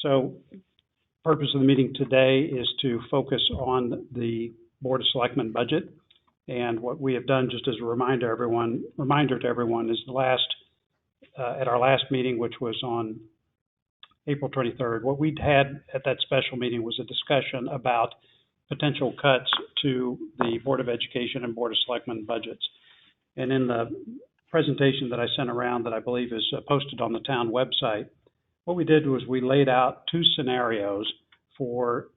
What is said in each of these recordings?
So purpose of the meeting today is to focus on the Board of Selectmen budget. And what we have done, just as a reminder to everyone, is at our last meeting, which was on April 23rd, what we'd had at that special meeting was a discussion about potential cuts to the Board of Education and Board of Selectmen budgets. And in the presentation that I sent around that I believe is posted on the town website, what we did was we laid out two scenarios for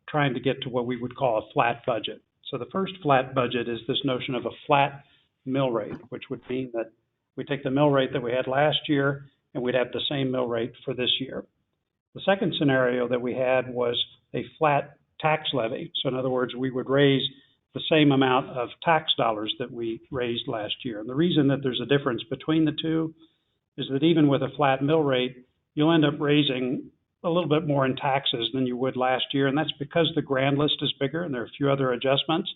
trying to get to what we would call a flat budget. So the first flat budget is this notion of a flat mill rate, which would mean that we take the mill rate that we had last year and we'd have the same mill rate for this year. The second scenario that we had was a flat tax levy. So in other words, we would raise the same amount of tax dollars that we raised last year. And the reason that there's a difference between the two is that even with a flat mill rate, you'll end up raising a little bit more in taxes than you would last year. And that's because the grand list is bigger and there are a few other adjustments.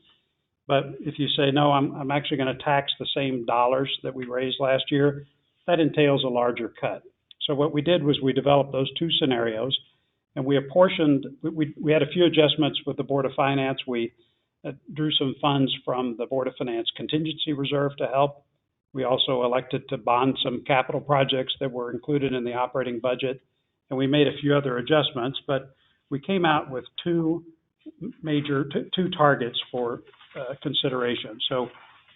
But if you say, no, I'm actually going to tax the same dollars that we raised last year, that entails a larger cut. So what we did was we developed those two scenarios, and we apportioned, we had a few adjustments with the Board of Finance. We drew some funds from the Board of Finance Contingency Reserve to help. We also elected to bond some capital projects that were included in the operating budget, and we made a few other adjustments, but we came out with two targets for consideration. So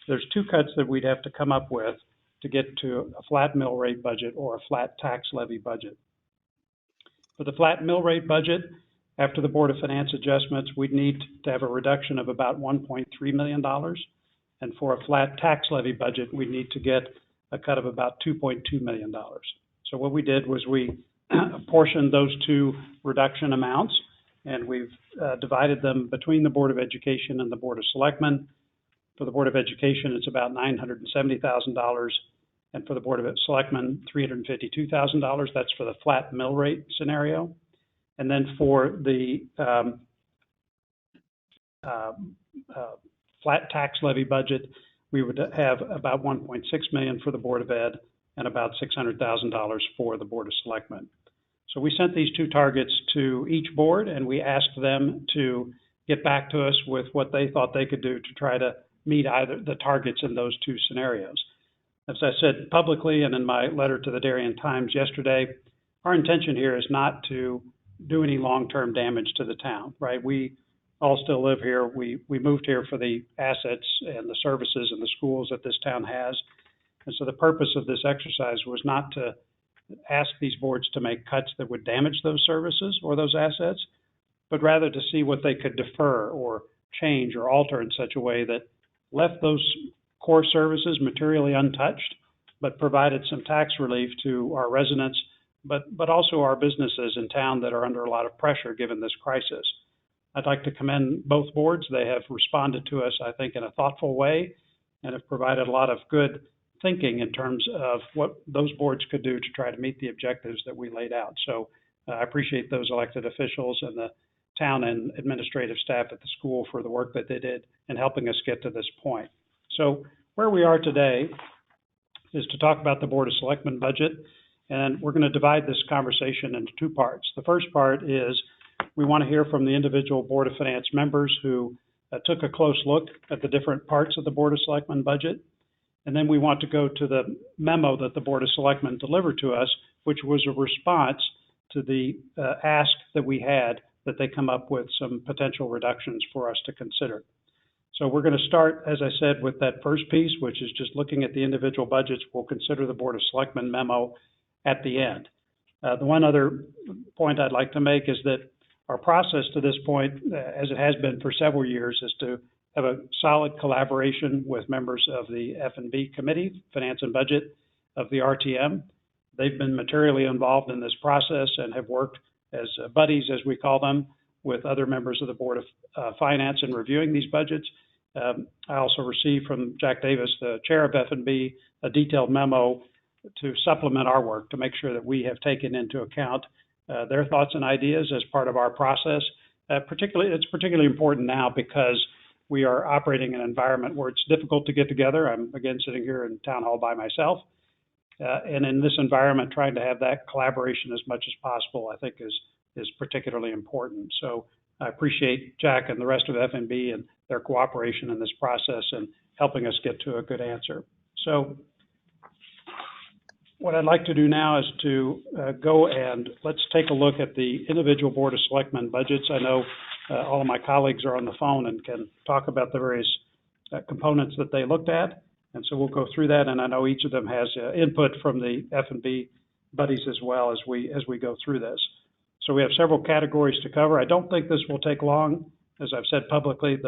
there's two cuts that we'd have to come up with to get to a flat mill rate budget or a flat tax levy budget. For the flat mill rate budget, after the Board of Finance adjustments, we'd need to have a reduction of about $1.3 million. And for a flat tax levy budget, we'd need to get a cut of about $2.2 million. So what we did was we apportioned those two reduction amounts, and we've divided them between the Board of Education and the Board of Selectmen. For the Board of Education, it's about $970,000, and for the Board of Selectmen, $352,000. That's for the flat mill rate scenario. And then for the flat tax levy budget, we would have about $1.6 million for the Board of Ed and about $600,000 for the Board of Selectmen. So we sent these two targets to each board, and we asked them to get back to us with what they thought they could do to try to meet either the targets in those two scenarios. As I said publicly and in my letter to the Darien Times yesterday, our intention here is not to do any long-term damage to the town, right? We all still live here. We moved here for the assets and the services and the schools that this town has. And so the purpose of this exercise was not to ask these boards to make cuts that would damage those services or those assets, but rather to see what they could defer or change or alter in such a way that left those core services materially untouched, but provided some tax relief to our residents, but also our businesses in town that are under a lot of pressure given this crisis. I'd like to commend both boards. They have responded to us, I think, in a thoughtful way and have provided a lot of good thinking in terms of what those boards could do to try to meet the objectives that we laid out. So I appreciate those elected officials and the town and administrative staff at the school for the work that they did in helping us get to this point. So where we are today is to talk about the Board of Selectmen budget, and we're going to divide this conversation into two parts. The first part is we want to hear from the individual Board of Finance members who took a close look at the different parts of the Board of Selectmen budget. And then we want to go to the memo that the Board of Selectmen delivered to us, which was a response to the ask that we had that they come up with some potential reductions for us to consider. So we're going to start, as I said, with that first piece, which is just looking at the individual budgets. We'll consider the Board of Selectmen memo at the end. The one other point I'd like to make is that our process to this point, as it has been for several years, is to have a solid collaboration with members of the F&B Committee, Finance and Budget of the RTM. They've been materially involved in this process and have worked as buddies, as we call them, with other members of the Board of Finance in reviewing these budgets. I also received from Jack Davis, the chair of F&B, a detailed memo to supplement our work to make sure that we have taken into account their thoughts and ideas as part of our process. It's particularly important now because we are operating in an environment where it's difficult to get together. I'm, again, sitting here in town hall by myself. And in this environment, trying to have that collaboration as much as possible, I think, is is particularly important. So I appreciate Jack and the rest of F&B and their cooperation in this process and helping us get to a good answer. So what I'd like to do now is to go and let's take a look at the individual Board of Selectmen budgets. I know all of my colleagues are on the phone and can talk about the various components that they looked at. And so we'll go through that, and I know each of them has input from the F&B buddies as well as we go through this. So we have several categories to cover. I don't think this will take long. As I've said publicly,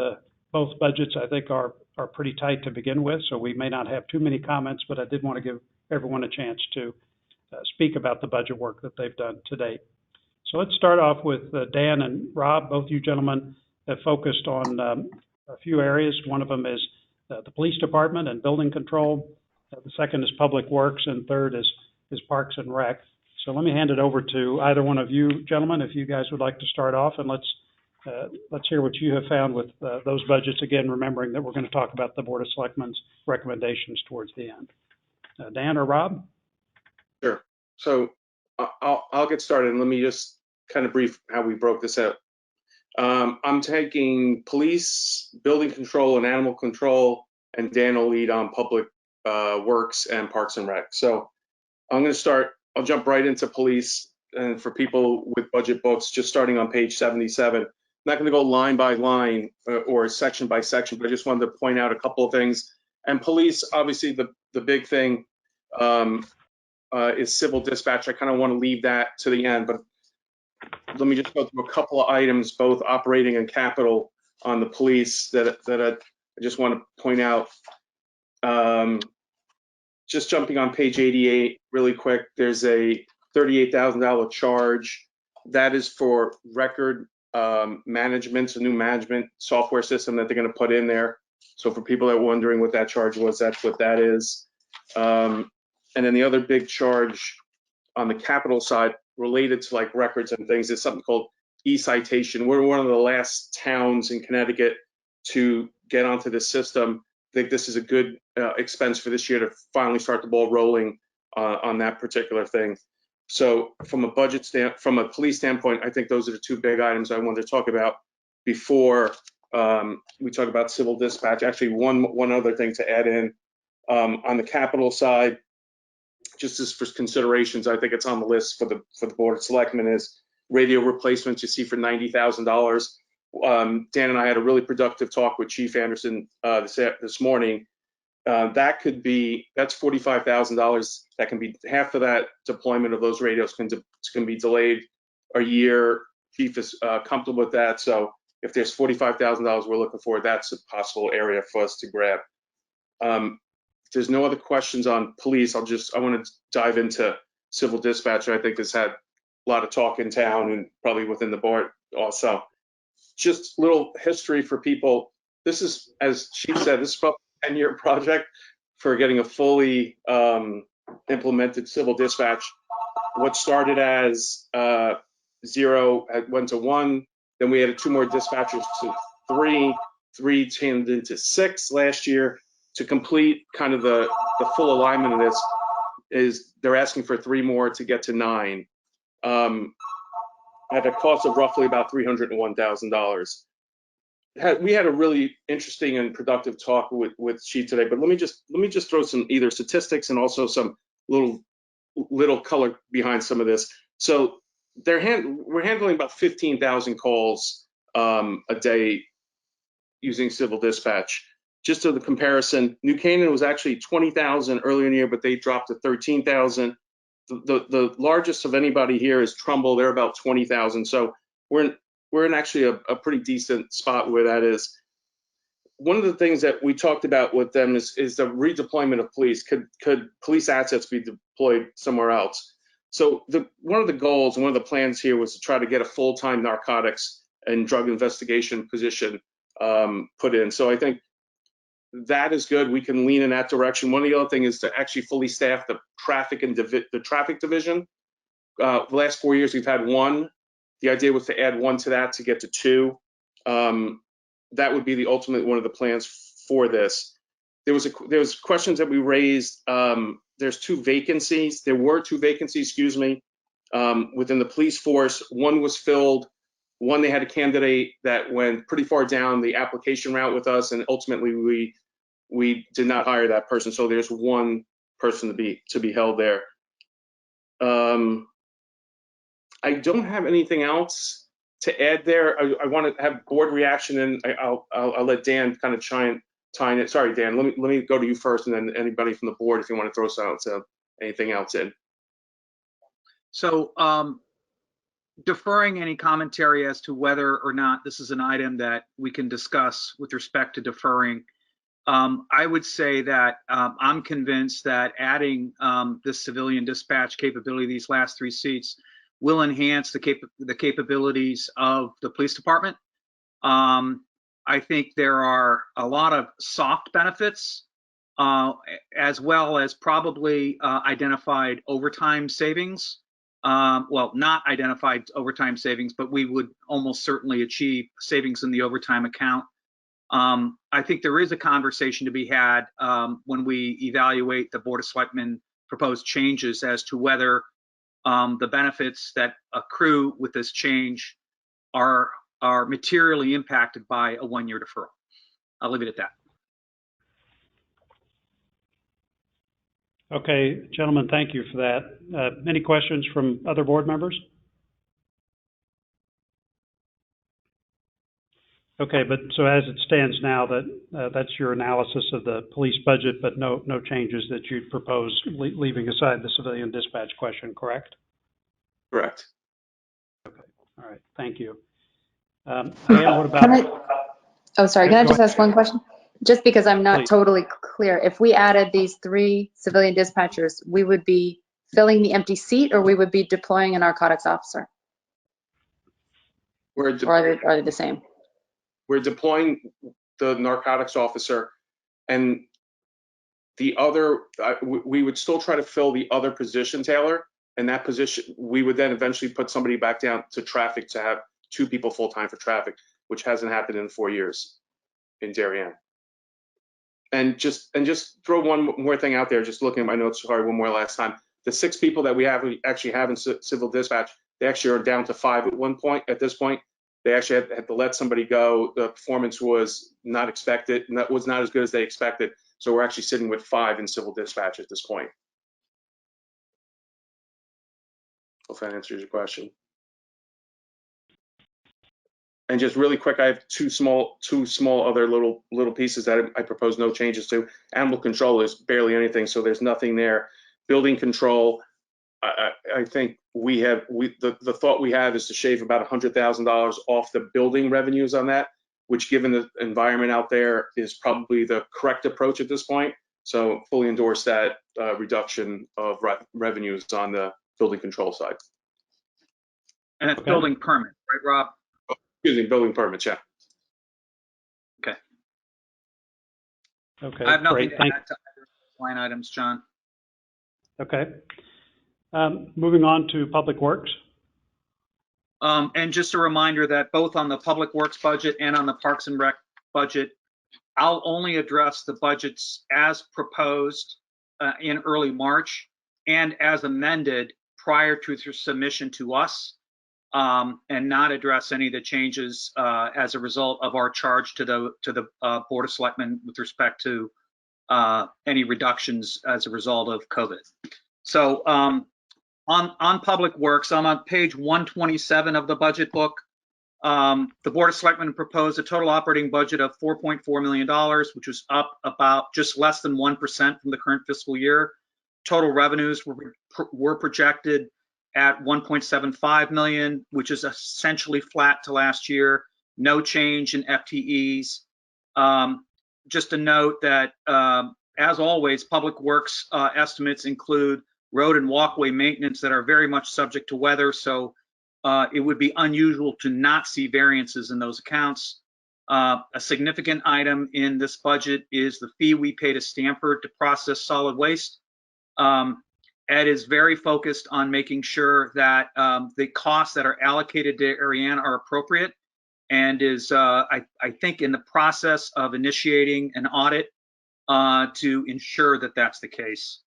both budgets I think are pretty tight to begin with, so we may not have too many comments, but I did want to give everyone a chance to speak about the budget work that they've done to date. So let's start off with Dan and Rob. Both you gentlemen have focused on a few areas. One of them is the police department and building control. The second is public works, and third is parks and rec. So let me hand it over to either one of you gentlemen if you guys would like to start off, and let's hear what you have found with those budgets. Again, remembering that we're going to talk about the Board of Selectmen's recommendations towards the end. Dan or Rob? Sure. So I'll get started, and let me just kind of brief how we broke this out. I'm taking police, building control, and animal control, and Dan will lead on public works and parks and rec. So I'm going to start. I'll jump right into police, and for people with budget books, just starting on page 77. I'm not going to go line by line or section by section, but I just wanted to point out a couple of things. And police, obviously, the big thing is civil dispatch. I kind of want to leave that to the end, but let me just go through a couple of items, both operating and capital, on the police that I just want to point out. Just jumping on page 88 really quick, there's a $38,000 charge. That is for record management, a new management software system that they're going to put in there. So for people that are wondering what that charge was, that's what that is. And then the other big charge on the capital side related to like records and things is something called e-citation. We're one of the last towns in Connecticut to get onto this system. I think this is a good expense for this year to finally start the ball rolling on that particular thing. So from a from a police standpoint, I think those are the two big items I wanted to talk about before we talk about civil dispatch. Actually, one other thing to add in on the capital side, just as for considerations, I think it's on the list for the Board of Selectmen, is radio replacements. You see for $90,000. Dan and I had a really productive talk with Chief Anderson this morning. That's $45,000. That can be half of that deployment of those radios can be delayed a year. Chief is comfortable with that. So if there's $45,000 we're looking for, that's a possible area for us to grab. If there's no other questions on police, I want to dive into civil dispatch. I think has had a lot of talk in town and probably within the board also. Just little history for people. This is, as Chief said, this is about a 10-year project for getting a fully implemented civil dispatch. What started as 0 went to 1, then we added 2 more dispatchers to 3 turned into 6 last year. To complete kind of the full alignment of this, is they're asking for 3 more to get to 9. At a cost of roughly about $301,000. We had a really interesting and productive talk with Chief today, but let me just throw some either statistics and also some little color behind some of this. So we're handling about 15,000 calls a day using civil dispatch. Just to the comparison, New Canaan was actually 20,000 earlier in the year, but they dropped to 13,000. The largest of anybody here is Trumbull. They're about 20,000. So we're in actually a pretty decent spot where that is. One of the things that we talked about with them is the redeployment of police. Could police assets be deployed somewhere else? So one of the goals, one of the plans here was to try to get a full-time narcotics and drug investigation position put in. So I think that is good. We can lean in that direction. One of the other things is to actually fully staff the traffic and the traffic division. The last 4 years we've had 1. The idea was to add 1 to that to get to 2. That would be the ultimate one of the plans for this. There was questions that we raised. There's 2 vacancies. There were 2 vacancies, excuse me, within the police force. One was filled. One, they had a candidate that went pretty far down the application route with us, and ultimately we did not hire that person. So there's one person to be held there. I don't have anything else to add there. I want to have board reaction, and I'll let Dan kind of chime it. Sorry, Dan. Let me go to you first, and then anybody from the board if you want to throw anything else in. So deferring any commentary as to whether or not this is an item that we can discuss with respect to deferring, I would say that I'm convinced that adding this civilian dispatch capability, these last 3 seats, will enhance the capabilities of the police department. I think there are a lot of soft benefits, as well as probably identified overtime savings. Well, not identified overtime savings, but we would almost certainly achieve savings in the overtime account. I think there is a conversation to be had when we evaluate the Board of Selectmen proposed changes as to whether the benefits that accrue with this change are materially impacted by a 1-year deferral. I'll leave it at that. Okay, gentlemen, thank you for that. Any questions from other board members? Okay, but so as it stands now, that's your analysis of the police budget, but no changes that you'd propose, leaving aside the civilian dispatch question, correct? Correct. Okay, all right, thank you. Diane, what about? Oh, sorry, can I just ask one question? Just because I'm not Please. totally clear, if we added these 3 civilian dispatchers, we would be filling the empty seat, or we would be deploying a narcotics officer? Or are they the same? We're deploying the narcotics officer, and the other, we would still try to fill the other position, Taylor, and that position, we would then eventually put somebody back down to traffic to have 2 people full-time for traffic, which hasn't happened in 4 years in Darien. And just throw one more thing out there, just looking at my notes, sorry, one more last time. The 6 people that we actually have in civil dispatch, they actually are down to 5 at this point. They actually had to let somebody go. The performance was not expected, and that was not as good as they expected. So we're actually sitting with 5 in civil dispatch at this point. Hope that answers your question. And just really quick, I have two small other little pieces that I propose no changes to. Animal control is barely anything, so there's nothing there. Building control, I think the thought we have is to shave about $100,000 off the building revenues on that, which, given the environment out there, is probably the correct approach at this point. So fully endorse that reduction of revenues on the building control side. And it's building permit, right, Rob? Excuse me, building permits, yeah. Okay. Okay, I have nothing great. to add to either line items, John. Okay. Moving on to Public Works. And just a reminder that both on the Public Works budget and on the Parks and Rec budget, I'll only address the budgets as proposed in early March and as amended prior to their submission to us, and not address any of the changes as a result of our charge to the Board of Selectmen with respect to any reductions as a result of COVID. So on Public Works, I'm on page 127 of the budget book. The Board of Selectmen proposed a total operating budget of $4.4 million, which was up about just less than 1% from the current fiscal year. Total revenues were projected at $1.75 million, which is essentially flat to last year. No change in FTEs. Just a note that, as always, Public Works estimates include road and walkway maintenance that are very much subject to weather, so it would be unusual to not see variances in those accounts. A significant item in this budget is the fee we pay to Stanford to process solid waste. Ed is very focused on making sure that the costs that are allocated to Darien are appropriate, and is, I think, in the process of initiating an audit to ensure that that's the case.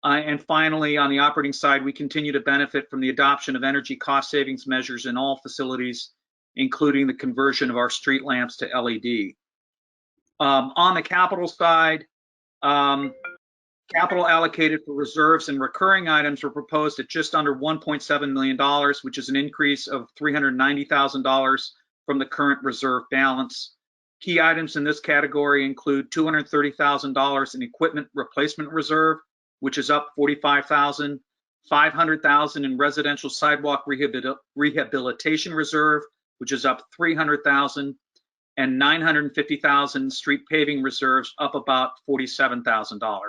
And finally, on the operating side, we continue to benefit from the adoption of energy cost savings measures in all facilities, including the conversion of our street lamps to LED. On the capital side, capital allocated for reserves and recurring items were proposed at just under $1.7 million, which is an increase of $390,000 from the current reserve balance. Key items in this category include $230,000 in equipment replacement reserve, which is up $45,000, $500,000 in residential sidewalk rehabilitation reserve, which is up $300,000, and $950,000 in street paving reserves, up about $47,000.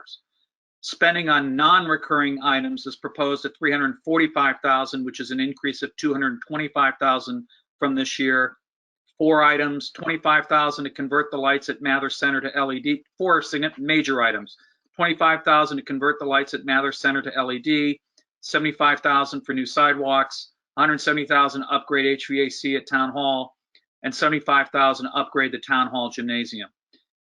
Spending on non-recurring items is proposed at $345,000, which is an increase of $225,000 from this year. 4 items, $25,000 to convert the lights at Mather Center to LED. 4 significant major items. $25,000 to convert the lights at Mather Center to LED, $75,000 for new sidewalks, $170,000 to upgrade HVAC at Town Hall, and $75,000 to upgrade the Town Hall gymnasium.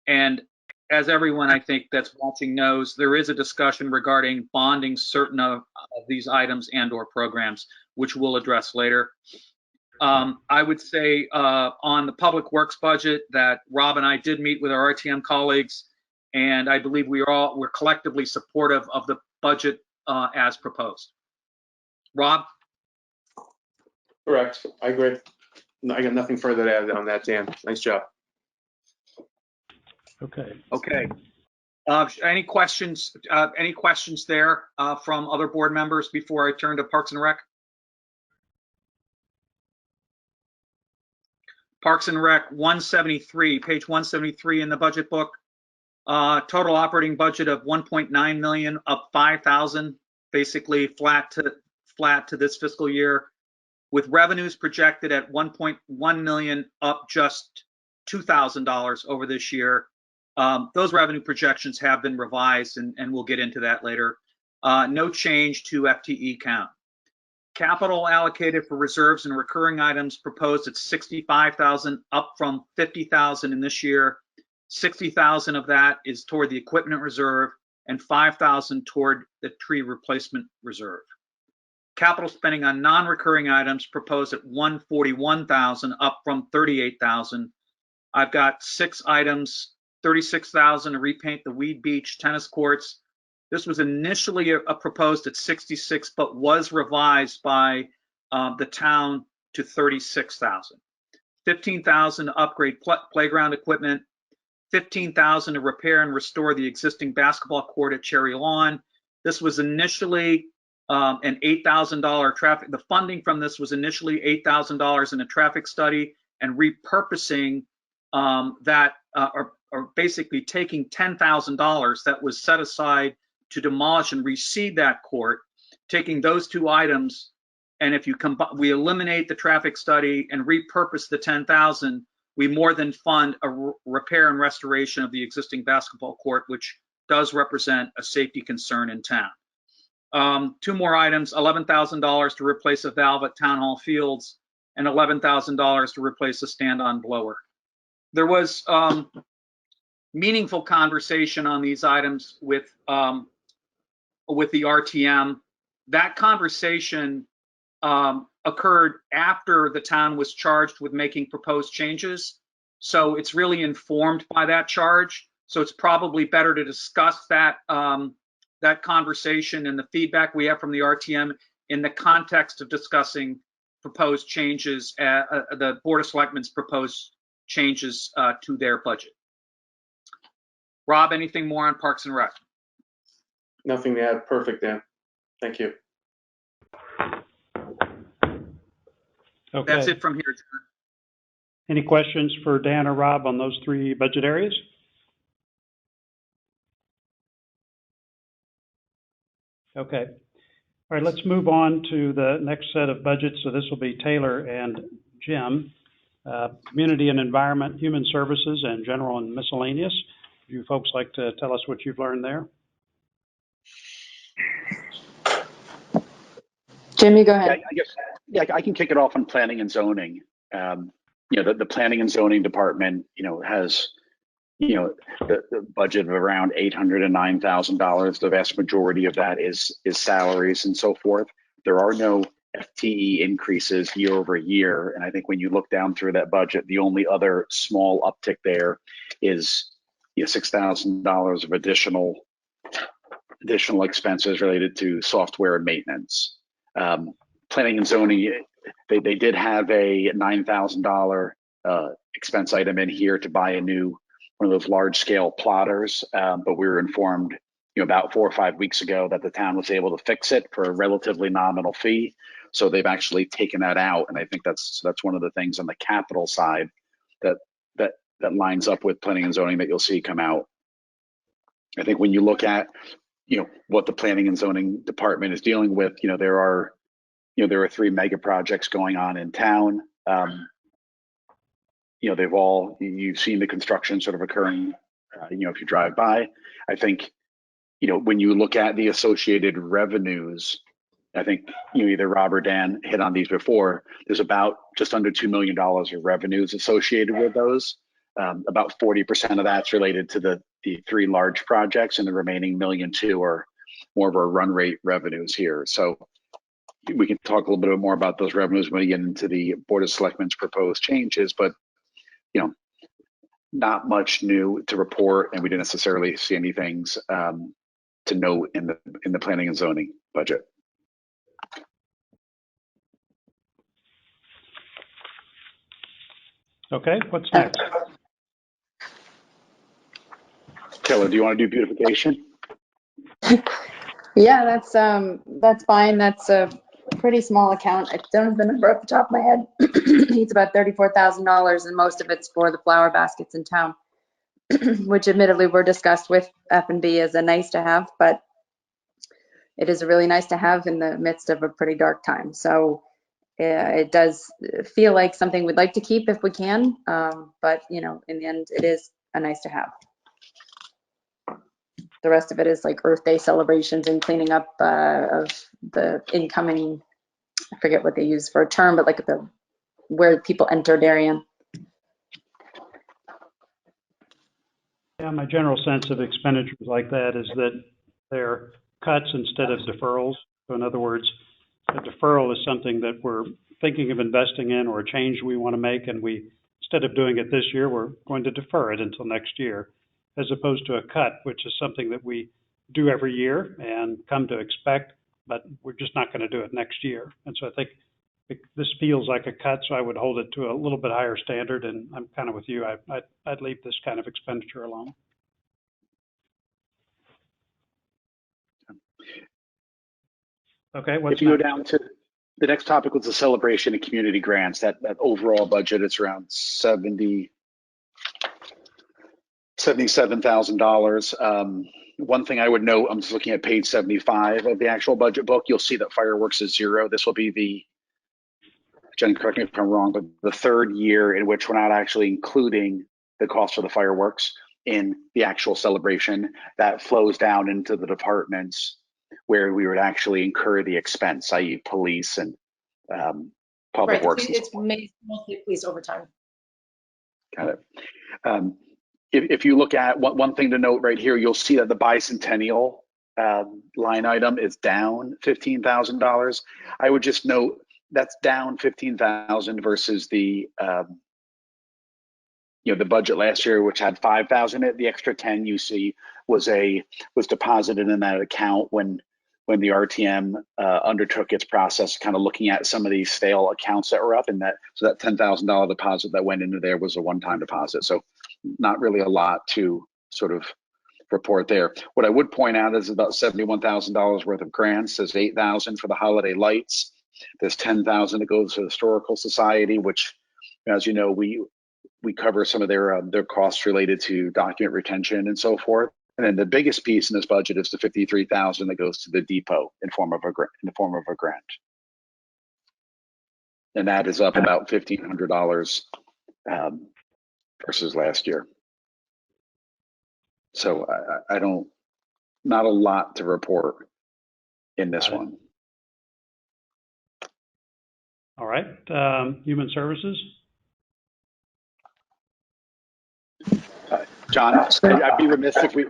And as everyone I think that's watching knows, there is a discussion regarding bonding certain of these items and/or programs, which we'll address later. I would say on the public works budget that Rob and I did meet with our RTM colleagues, and I believe we're collectively supportive of the budget as proposed. Rob? Correct. I agree. I got nothing further to add on that, Dan. Nice job. Okay. Okay. Any questions? Any questions there from other board members before I turn to Parks and Rec? Parks and Rec 173, page 173 in the budget book. Total operating budget of 1.9 million, up 5,000, basically flat to this fiscal year, with revenues projected at 1.1 million, up just $2,000 over this year. Those revenue projections have been revised, and we'll get into that later. No change to FTE count. Capital allocated for reserves and recurring items proposed at 65,000, up from 50,000 in this year. 60,000 of that is toward the equipment reserve and 5,000 toward the tree replacement reserve. Capital spending on non-recurring items proposed at 141,000, up from 38,000. I've got 6 items, 36,000 to repaint the Weed Beach tennis courts. This was initially proposed at 66, but was revised by the town to 36,000. 15,000 to upgrade playground equipment. 15,000 to repair and restore the existing basketball court at Cherry Lawn. This was initially an $8,000 traffic. The funding from this was initially $8,000 in a traffic study, and repurposing that, or basically taking $10,000 that was set aside to demolish and reseed that court, taking those 2 items, and if you we eliminate the traffic study and repurpose the 10,000, we more than fund a repair and restoration of the existing basketball court, which does represent a safety concern in town. 2 more items, $11,000 to replace a valve at Town Hall Fields, and $11,000 to replace a stand-on blower. There was meaningful conversation on these items with the RTM. That conversation occurred after the town was charged with making proposed changes. So it's really informed by that charge. So it's probably better to discuss that, that conversation and the feedback we have from the RTM in the context of discussing proposed changes, the Board of Selectmen's proposed changes to their budget. Rob, anything more on Parks and Rec? Nothing to add. Perfect, Dan. Thank you. Okay. That's it from here, John. Any questions for Dan or Rob on those 3 budget areas? Okay. All right, let's move on to the next set of budgets. So this will be Taylor and Jim. Community and Environment, Human Services, and General and Miscellaneous. Would you folks like to tell us what you've learned there? Jimmy, go ahead. I can kick it off on planning and zoning. The planning and zoning department, has, the budget of around $809,000. The vast majority of that is salaries and so forth. There are no FTE increases year over year. And I think when you look down through that budget, the only other small uptick there is $6,000 of additional expenses related to software and maintenance. Planning and zoning, they did have a $9,000 expense item in here to buy one of those large scale plotters, but we were informed about 4 or 5 weeks ago that the town was able to fix it for a relatively nominal fee. So they've actually taken that out, and I think that's one of the things on the capital side that lines up with planning and zoning that you'll see come out. I think when you look at what the planning and zoning department is dealing with, there are 3 mega projects going on in town. You've seen the construction sort of occurring, if you drive by. I think, when you look at the associated revenues, I think either Rob or Dan hit on these before, there's about just under $2 million of revenues associated with those. About 40% of that's related to the 3 large projects, and the remaining $1.2 million are more of our run rate revenues here. So we can talk a little bit more about those revenues when we get into the Board of Selectmen's proposed changes, but not much new to report, and we didn't necessarily see any things to note in the planning and zoning budget. Okay, what's next? Taylor, do you want to do beautification? Yeah, that's fine. That's a pretty small account. I don't have the number off the top of my head. It's about $34,000, and most of it's for the flower baskets in town, which admittedly were discussed with F&B as a nice to have, but it is a really nice to have in the midst of a pretty dark time. So it does feel like something we'd like to keep if we can, but in the end, it is a nice to have. The rest of it is like Earth Day celebrations and cleaning up of the incoming, I forget what they use for a term, but like where people enter Darien. Yeah, my general sense of expenditures like that is that they're cuts instead of deferrals. So in other words, a deferral is something that we're thinking of investing in or a change we want to make, and instead of doing it this year, we're going to defer it until next year, as opposed to a cut, which is something that we do every year and come to expect, but we're just not going to do it next year. And so I think this feels like a cut, so I would hold it to a little bit higher standard, and I'm kind of with you. I'd leave this kind of expenditure alone. Okay, what's if you next? go down to the next topic was the celebration of community grants. That overall budget is around $77,000. One thing I would note, I'm just looking at page 75 of the actual budget book. You'll see that fireworks is 0. This will be Jen, correct me if I'm wrong, but the 3rd year in which we're not actually including the cost of the fireworks in the actual celebration. That flows down into the departments where we would actually incur the expense, i.e. police and public Right, works. it's mostly police overtime. Got it. If you look at one thing to note right here, you'll see that the Bicentennial line item is down $15,000. I would just note that's down $15,000 versus the the budget last year, which had $5,000 in it. The extra 10 you see was deposited in that account when the RTM undertook its process, kind of looking at some of these stale accounts that were up, and that $10,000 deposit that went into there was a one-time deposit. So not really a lot to sort of report there. What I would point out is about $71,000 worth of grants. There's $8,000 for the holiday lights. There's $10,000 that goes to the Historical Society, which, as you know, we cover some of their costs related to document retention and so forth. And then the biggest piece in this budget is the $53,000 that goes to the depot in the form of a grant, and that is up about $1,500 versus last year. So I don't, not a lot to report in this one. All right, Human Services. John, I'd be remiss if we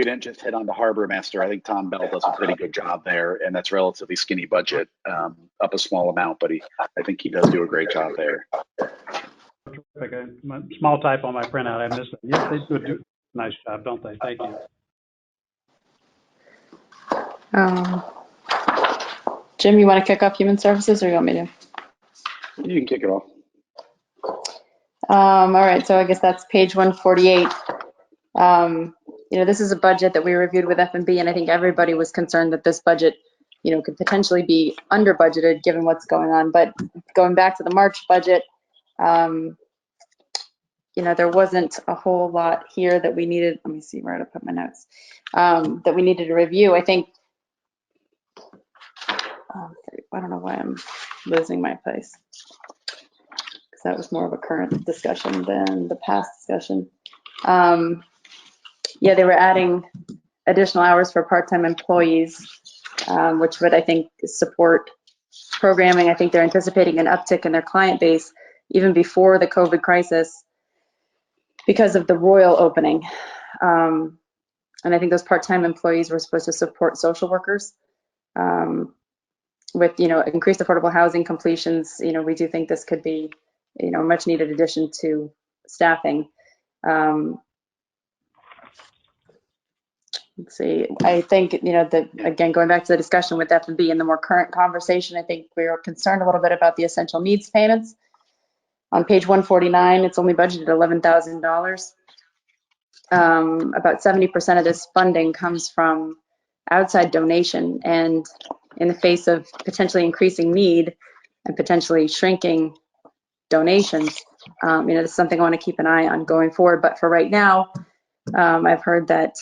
didn't just hit on the harbor master. I think Tom Bell does a pretty good job there, and that's relatively skinny budget, up a small amount, but I think he does do a great job there. Okay, small typo on my printout. I missed it. Yes, they do a nice job, don't they? Thank you. Jim, you want to kick off human services, or you want me to? You can kick it off. All right, so I guess that's page 148. This is a budget that we reviewed with F&B, and I think everybody was concerned that this budget, could potentially be under budgeted given what's going on. But going back to the March budget, there wasn't a whole lot here that we needed. Let me see where to put my notes. That we needed to review. I think, I don't know why I'm losing my place. That was more of a current discussion than the past discussion. They were adding additional hours for part-time employees, which would, I think, support programming. I think they're anticipating an uptick in their client base even before the COVID crisis because of the Royal opening. And I think those part-time employees were supposed to support social workers. With, increased affordable housing completions, we do think this could be a much needed addition to staffing. Let's see, I think, that again, going back to the discussion with F&B and the more current conversation, I think we are concerned a little bit about the essential needs payments. On page 149, it's only budgeted $11,000. About 70% of this funding comes from outside donation, and in the face of potentially increasing need and potentially shrinking donations, this is something I want to keep an eye on going forward. But for right now, I've heard that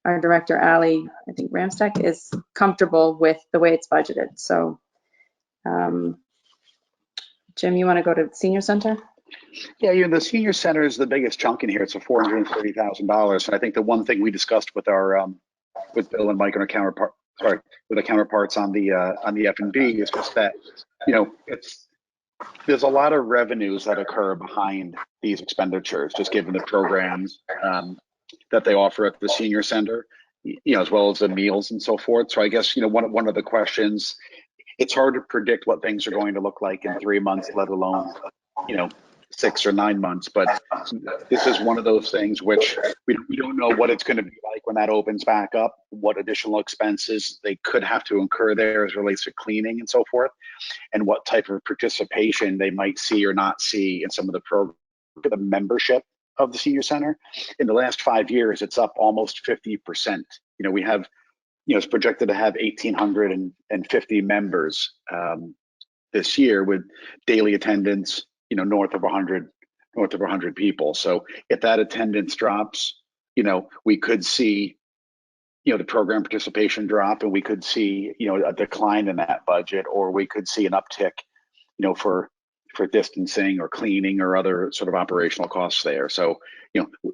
our director, Ali, I think Ramstack, is comfortable with the way it's budgeted. So, Jim, you want to go to senior center? Yeah, the senior center is the biggest chunk in here. It's a $430,000. And I think the one thing we discussed with our with Bill and Mike and our counterparts on the F&B is just that, there's a lot of revenues that occur behind these expenditures, just given the programs that they offer at the senior center, as well as the meals and so forth. So I guess, one of the questions, it's hard to predict what things are going to look like in 3 months, let alone, 6 or 9 months. But this is one of those things which we don't know what it's going to be like when that opens back up, what additional expenses they could have to incur there as it relates to cleaning and so forth, and what type of participation they might see or not see in some of the membership of the senior center. In the last 5 years, it's up almost 50%. We have, it's projected to have 1,850 members this year, with daily attendance, north of 100 people. So if that attendance drops, we could see, the program participation drop, and we could see, a decline in that budget, or we could see an uptick, for distancing or cleaning or other sort of operational costs there. So,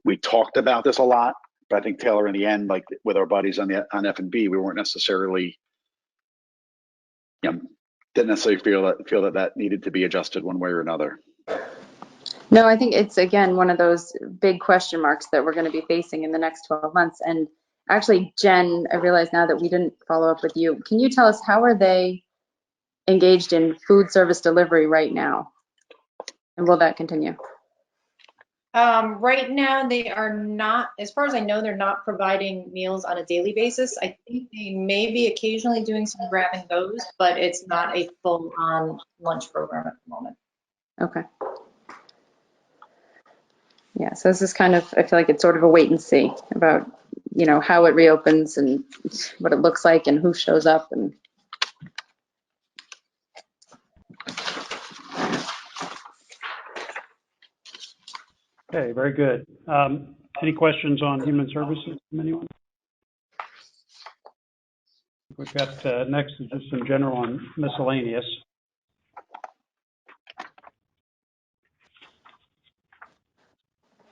we talked about this a lot, but I think, Taylor, in the end, like with our buddies on F&B, we weren't necessarily, didn't necessarily feel that needed to be adjusted one way or another. No, I think it's, again, one of those big question marks that we're going to be facing in the next 12 months. And actually, Jen, I realize now that we didn't follow up with you. Can you tell us, how are they engaged in food service delivery right now? And will that continue? Right now, they are not, as far as I know, they're not providing meals on a daily basis. I think they may be occasionally doing some grab and goes, but it's not a full-on lunch program at the moment. Okay. Yeah, so this is kind of, I feel like it's sort of a wait and see about, how it reopens and what it looks like and who shows up. And Okay, very good. Any questions on human services from anyone? We've got next is just some general on miscellaneous.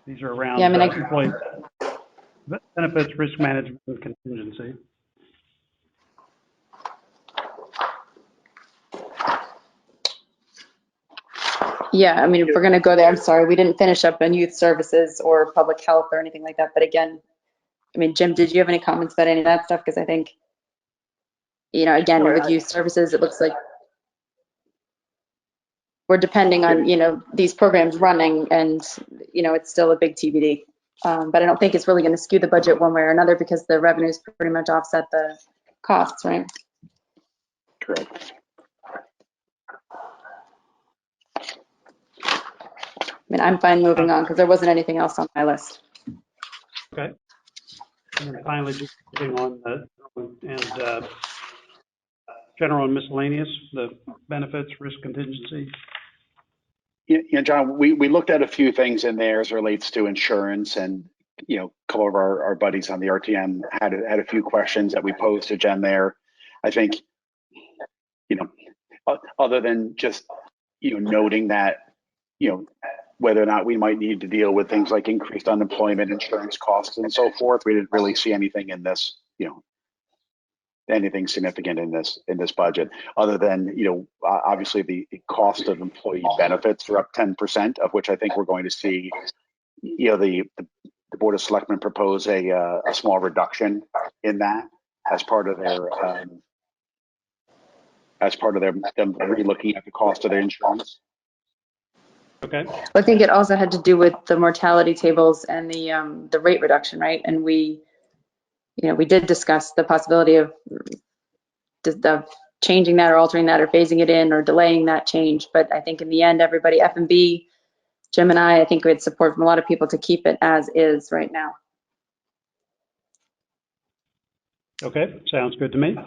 These are around employee benefits, risk management, and contingency. Yeah, I mean, if we're gonna go there, I'm sorry, we didn't finish up on youth services or public health or anything like that. But again, I mean, Jim, did you have any comments about any of that stuff? Because I think, again, No, with youth services, it looks like we're depending on, these programs running and, it's still a big TBD. But I don't think it's really going to skew the budget one way or another because the revenues pretty much offset the costs, right? Correct. I mean, I'm fine moving on because there wasn't anything else on my list. Okay. And then finally, just moving on general and miscellaneous, the benefits, risk contingency. Yeah, John, we looked at a few things in there as it relates to insurance, and a couple of our buddies on the RTM had a few questions that we posed to Jen there. I think, other than just noting that whether or not we might need to deal with things like increased unemployment insurance costs and so forth, we didn't really see anything in this, anything significant in this budget, other than obviously the cost of employee benefits are up 10%, of which I think we're going to see the Board of Selectmen propose a small reduction in that as part of them re-looking at the cost of their insurance. Okay. I think it also had to do with the mortality tables and the rate reduction, right? And we did discuss the possibility of changing that or altering that or phasing it in or delaying that change. But I think in the end, everybody, F&B, Jim and I think we had support from a lot of people to keep it as is right now. Okay, sounds good to me.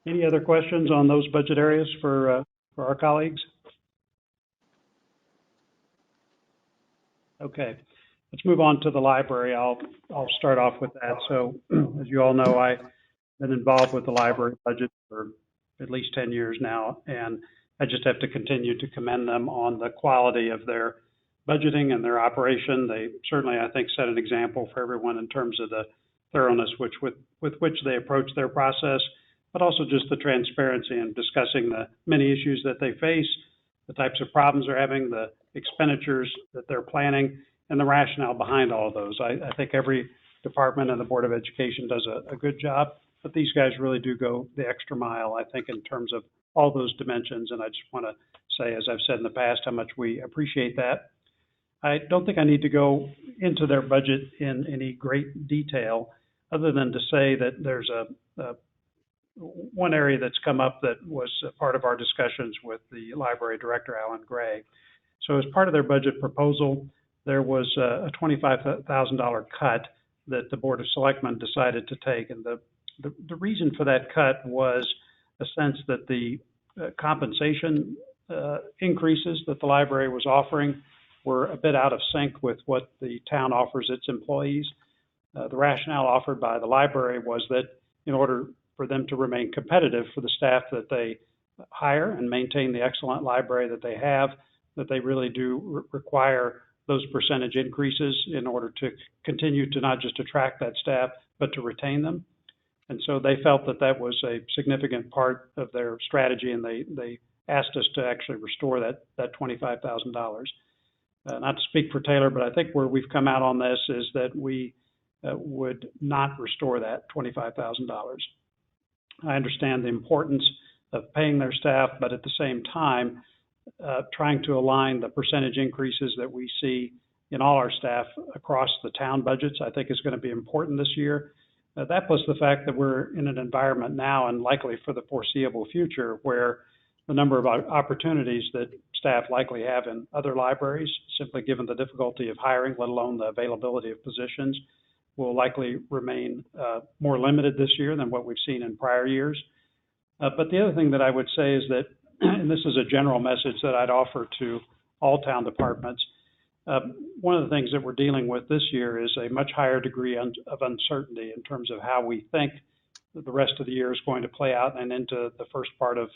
Any other questions on those budget areas for our colleagues? Okay, let's move on to the library. I'll start off with that. So as you all know, I've been involved with the library budget for at least 10 years now, and I just have to continue to commend them on the quality of their budgeting and their operation. They certainly, I think, set an example for everyone in terms of the thoroughness with which they approach their process, but also just the transparency in discussing the many issues that they face, the types of problems they're having, the expenditures that they're planning, and the rationale behind all of those. I think every department and the Board of Education does a good job, but these guys really do go the extra mile, I think, in terms of all those dimensions. And I just want to say, as I've said in the past, how much we appreciate that. I don't think I need to go into their budget in any great detail, other than to say that there's one area that's come up that was a part of our discussions with the library director, Alan Gray. So as part of their budget proposal, there was a $25,000 cut that the Board of Selectmen decided to take. And the reason for that cut was a sense that the compensation increases that the library was offering were a bit out of sync with what the town offers its employees. The rationale offered by the library was that in order for them to remain competitive for the staff that they hire and maintain the excellent library that they have, that they really do require those percentage increases in order to continue to not just attract that staff, but to retain them. And so they felt that that was a significant part of their strategy, and they asked us to actually restore that $25,000. Not to speak for Taylor, but I think where we've come out on this is that we would not restore that $25,000. I understand the importance of paying their staff, but at the same time, trying to align the percentage increases that we see in all our staff across the town budgets, I think is going to be important this year. That plus the fact that we're in an environment now and likely for the foreseeable future where the number of opportunities that staff likely have in other libraries, simply given the difficulty of hiring, let alone the availability of positions, will likely remain more limited this year than what we've seen in prior years. But the other thing that I would say is that, and this is a general message that I'd offer to all town departments, one of the things that we're dealing with this year is a much higher degree of uncertainty in terms of how we think that the rest of the year is going to play out and into the first part of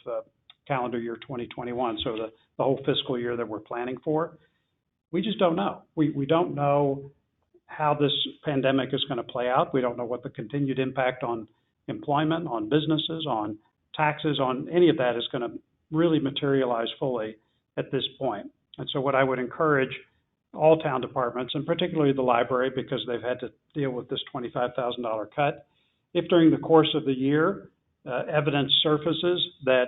calendar year 2021, so the whole fiscal year that we're planning for. We just don't know. We don't know how this pandemic is going to play out. We don't know what the continued impact on employment, on businesses, on taxes, on any of that is going to really materialize fully at this point. And so what I would encourage all town departments, and particularly the library, because they've had to deal with this $25,000 cut, if during the course of the year, evidence surfaces that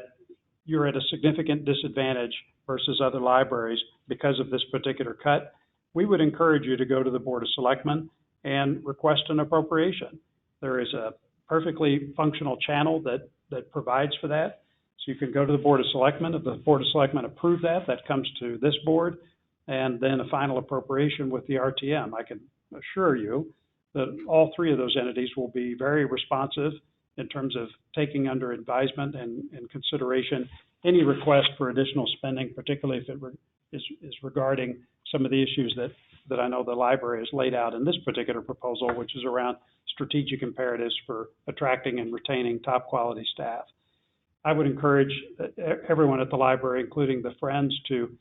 you're at a significant disadvantage versus other libraries because of this particular cut, we would encourage you to go to the Board of Selectmen and request an appropriation. There is a perfectly functional channel that provides for that. So you can go to the Board of Selectmen. If the Board of Selectmen approve that, that comes to this board, and then a final appropriation with the RTM. I can assure you that all three of those entities will be very responsive in terms of taking under advisement and consideration any request for additional spending, particularly if it is regarding some of the issues that I know the library has laid out in this particular proposal, which is around strategic imperatives for attracting and retaining top quality staff. I would encourage everyone at the library, including the Friends, to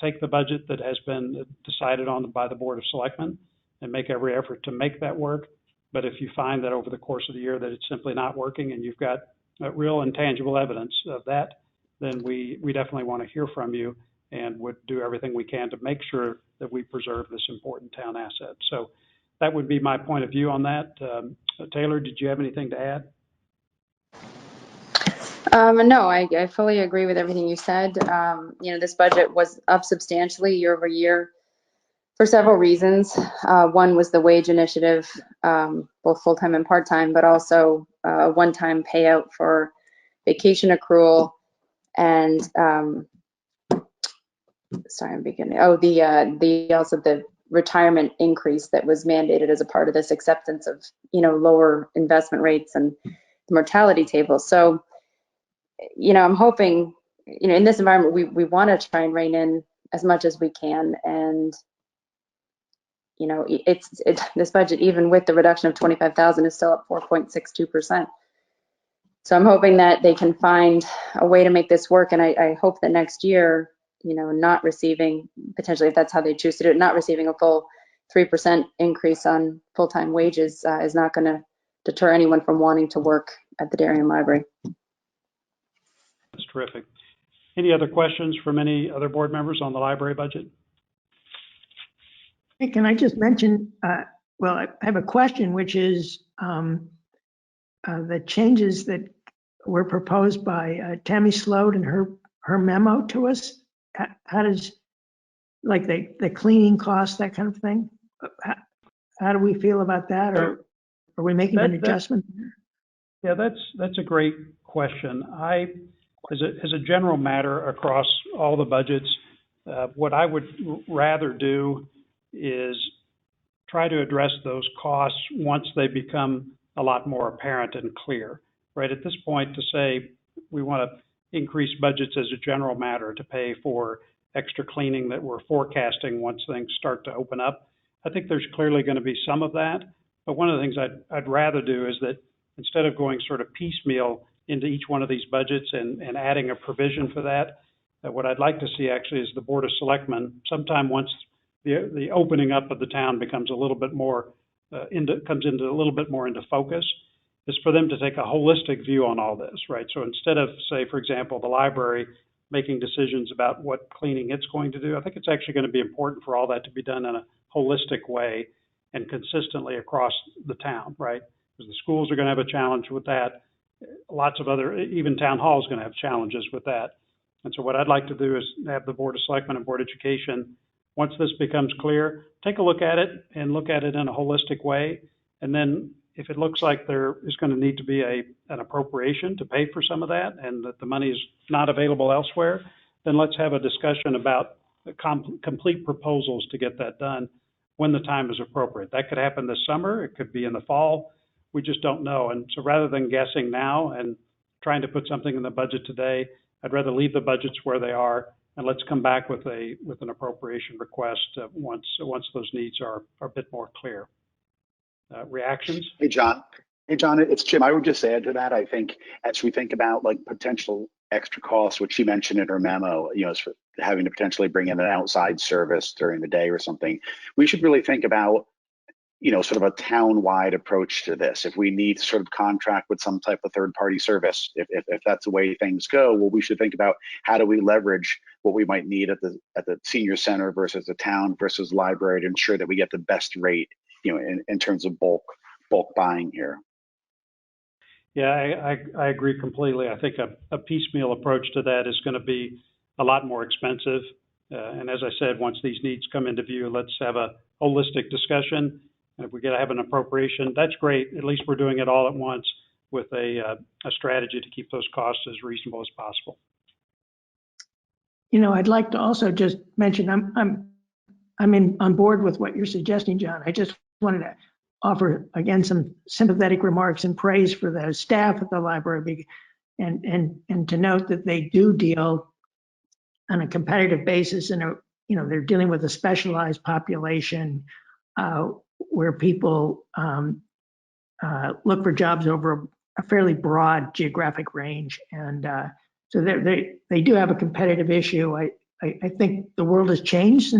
take the budget that has been decided on by the Board of Selectmen and make every effort to make that work. But if you find that over the course of the year that it's simply not working and you've got real and tangible evidence of that, then we definitely want to hear from you and would do everything we can to make sure that we preserve this important town asset. So that would be my point of view on that. Taylor, did you have anything to add? No, I fully agree with everything you said. This budget was up substantially year over year for several reasons. One was the wage initiative, both full-time and part-time, but also a one-time payout for vacation accrual and the retirement increase that was mandated as a part of this acceptance of lower investment rates and the mortality table. So I'm hoping in this environment we want to try and rein in as much as we can, and this budget, even with the reduction of 25,000, is still up 4.62%. So I'm hoping that they can find a way to make this work, and I hope that next year, not receiving, potentially if that's how they choose to do it, not receiving a full 3% increase on full-time wages is not going to deter anyone from wanting to work at the Darien Library. That's terrific. Any other questions from any other board members on the library budget? Hey, can I just mention, well, I have a question, which is the changes that were proposed by Tammy Sloat and her memo to us. How does, like the cleaning costs, that kind of thing? How do we feel about that? Or are we making an adjustment? Yeah, that's a great question. As a general matter across all the budgets, what I would rather do is try to address those costs once they become a lot more apparent and clear, right? At this point, to say we want to increase budgets as a general matter to pay for extra cleaning that we're forecasting once things start to open up, I think there's clearly going to be some of that. But one of the things I'd rather do is that instead of going sort of piecemeal into each one of these budgets and adding a provision for that, what I'd like to see actually is the Board of Selectmen, sometime once the opening up of the town becomes a little bit more comes into a little bit more into focus, is for them to take a holistic view on all this, right? So instead of, say, for example, the library making decisions about what cleaning it's going to do, I think it's actually going to be important for all that to be done in a holistic way and consistently across the town, right? Because the schools are going to have a challenge with that. Lots of other, even town hall is going to have challenges with that. And so what I'd like to do is have the Board of Selectmen and Board of Education, once this becomes clear, take a look at it and look at it in a holistic way. And then if it looks like there is going to need to be an appropriation to pay for some of that and that the money is not available elsewhere, then let's have a discussion about complete proposals to get that done when the time is appropriate. That could happen this summer. It could be in the fall. We just don't know. And so rather than guessing now and trying to put something in the budget today, I'd rather leave the budgets where they are and let's come back with an appropriation request once those needs are a bit more clear. Reactions? Hey, John, it's Jim. I would just add to that. I think as we think about like potential extra costs, which she mentioned in her memo, for having to potentially bring in an outside service during the day or something, we should really think about, sort of a town-wide approach to this. If we need to sort of contract with some type of third-party service, if that's the way things go, well, we should think about how do we leverage what we might need at the senior center versus the town versus library to ensure that we get the best rate, in terms of bulk buying here. Yeah, I agree completely. I think a piecemeal approach to that is going to be a lot more expensive. And as I said, once these needs come into view, let's have a holistic discussion. And if we got to have an appropriation, that's great. At least we're doing it all at once with a strategy to keep those costs as reasonable as possible. I'd like to also just mention I'm on board with what you're suggesting, John. I just wanted to offer again some sympathetic remarks and praise for the staff at the library, and to note that they do deal on a competitive basis, and they're dealing with a specialized population where people look for jobs over a fairly broad geographic range, and so they do have a competitive issue. I think the world has changed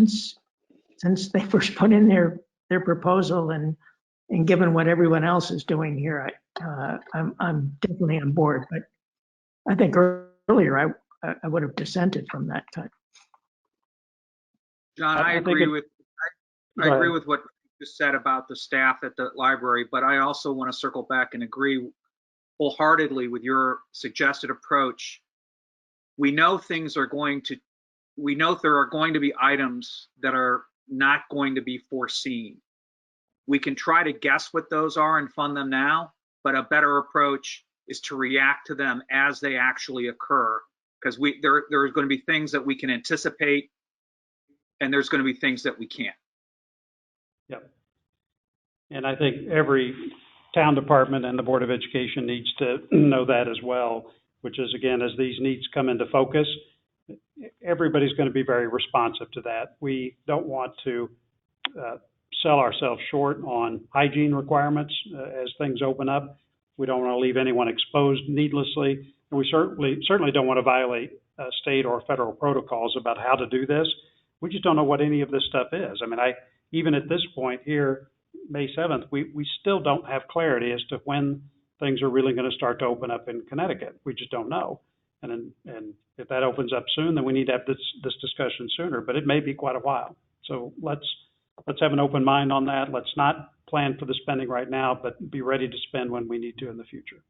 since they first put in their proposal, and given what everyone else is doing here, I'm definitely on board. But I think earlier I would have dissented from that type. John, I agree with what you just said about the staff at the library, but I also want to circle back and agree wholeheartedly with your suggested approach. We know there are going to be items that are not going to be foreseen. We can try to guess what those are and fund them now, but a better approach is to react to them as they actually occur, because there are going to be things that we can anticipate, and there's going to be things that we can't. Yep. And I think every town department and the Board of Education needs to know that as well, which is, again, as these needs come into focus, everybody's going to be very responsive to that. We don't want to sell ourselves short on hygiene requirements as things open up. We don't want to leave anyone exposed needlessly. And we certainly don't want to violate state or federal protocols about how to do this. We just don't know what any of this stuff is. I mean, even at this point here, May 7th, we still don't have clarity as to when things are really going to start to open up in Connecticut. We just don't know. And if that opens up soon, then we need to have this discussion sooner, but it may be quite a while. So let's have an open mind on that. Let's not plan for the spending right now, but be ready to spend when we need to in the future.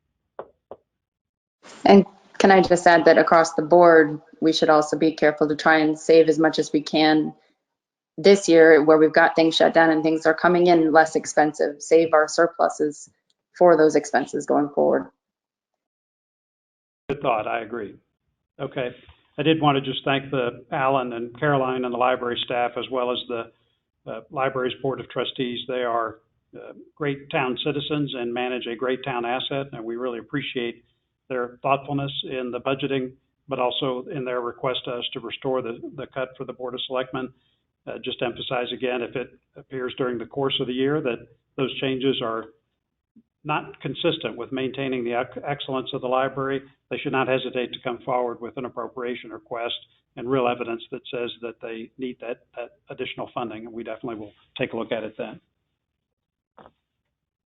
And can I just add that across the board, we should also be careful to try and save as much as we can this year, where we've got things shut down and things are coming in less expensive, save our surpluses for those expenses going forward. Good thought. I agree. Okay. I did want to just thank the Alan and Caroline and the library staff, as well as the library's Board of Trustees. They are great town citizens and manage a great town asset, and we really appreciate their thoughtfulness in the budgeting, but also in their request to us to restore the cut for the Board of Selectmen. Just emphasize again, if it appears during the course of the year that those changes are not consistent with maintaining the excellence of the library, they should not hesitate to come forward with an appropriation request and real evidence that says that they need that additional funding, and we definitely will take a look at it then.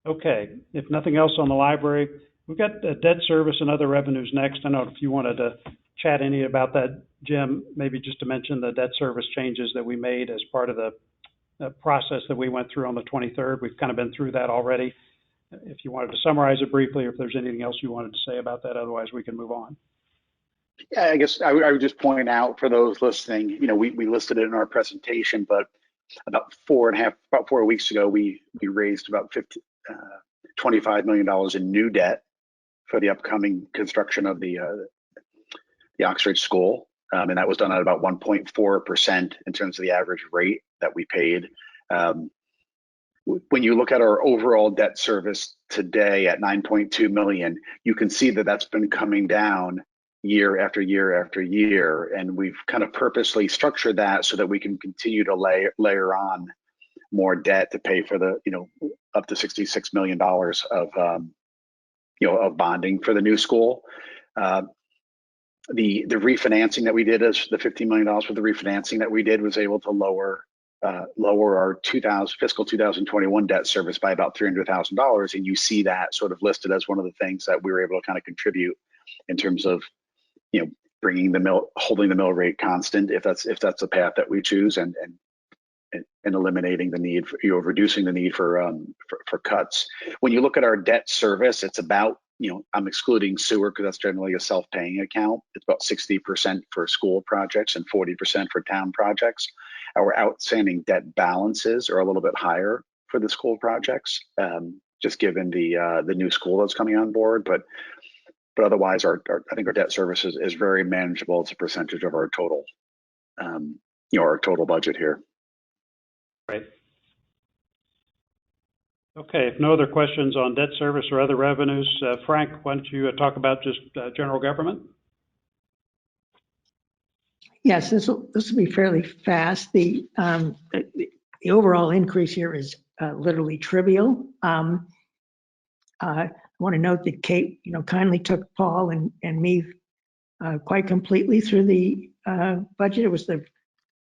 Okay, if nothing else on the library, we've got debt service and other revenues next. I know if you wanted to chat any about that, Jim, maybe just to mention the debt service changes that we made as part of the process that we went through on the 23rd. We've kind of been through that already. If you wanted to summarize it briefly, or if there's anything else you wanted to say about that, otherwise we can move on. Yeah, I guess I would just point out for those listening, we listed it in our presentation, but about 4 weeks ago, we raised about $25 million in new debt for the upcoming construction of the Oxford School. And that was done at about 1.4% in terms of the average rate that we paid. When you look at our overall debt service today at 9.2 million, you can see that that's been coming down year after year after year. And we've kind of purposely structured that so that we can continue to layer on more debt to pay for the, up to $66 million of bonding for the new school. The refinancing that we did, is the $15 million for the refinancing that we did, was able to lower our fiscal 2021 debt service by about $300,000. And you see that sort of listed as one of the things that we were able to kind of contribute in terms of, holding the mill rate constant if that's the path that we choose, and eliminating the need for, reducing the need for cuts. When you look at our debt service, it's about, I'm excluding sewer because that's generally a self-paying account. It's about 60% for school projects and 40% for town projects. Our outstanding debt balances are a little bit higher for the school projects, just given the new school that's coming on board. But otherwise, I think our debt service is very manageable as a percentage of our total, our total budget here. Right. Okay, if no other questions on debt service or other revenues, Frank, why don't you talk about just general government? Yes, this will be fairly fast. The overall increase here is literally trivial. I want to note that Kate, kindly took Paul and me quite completely through the budget. It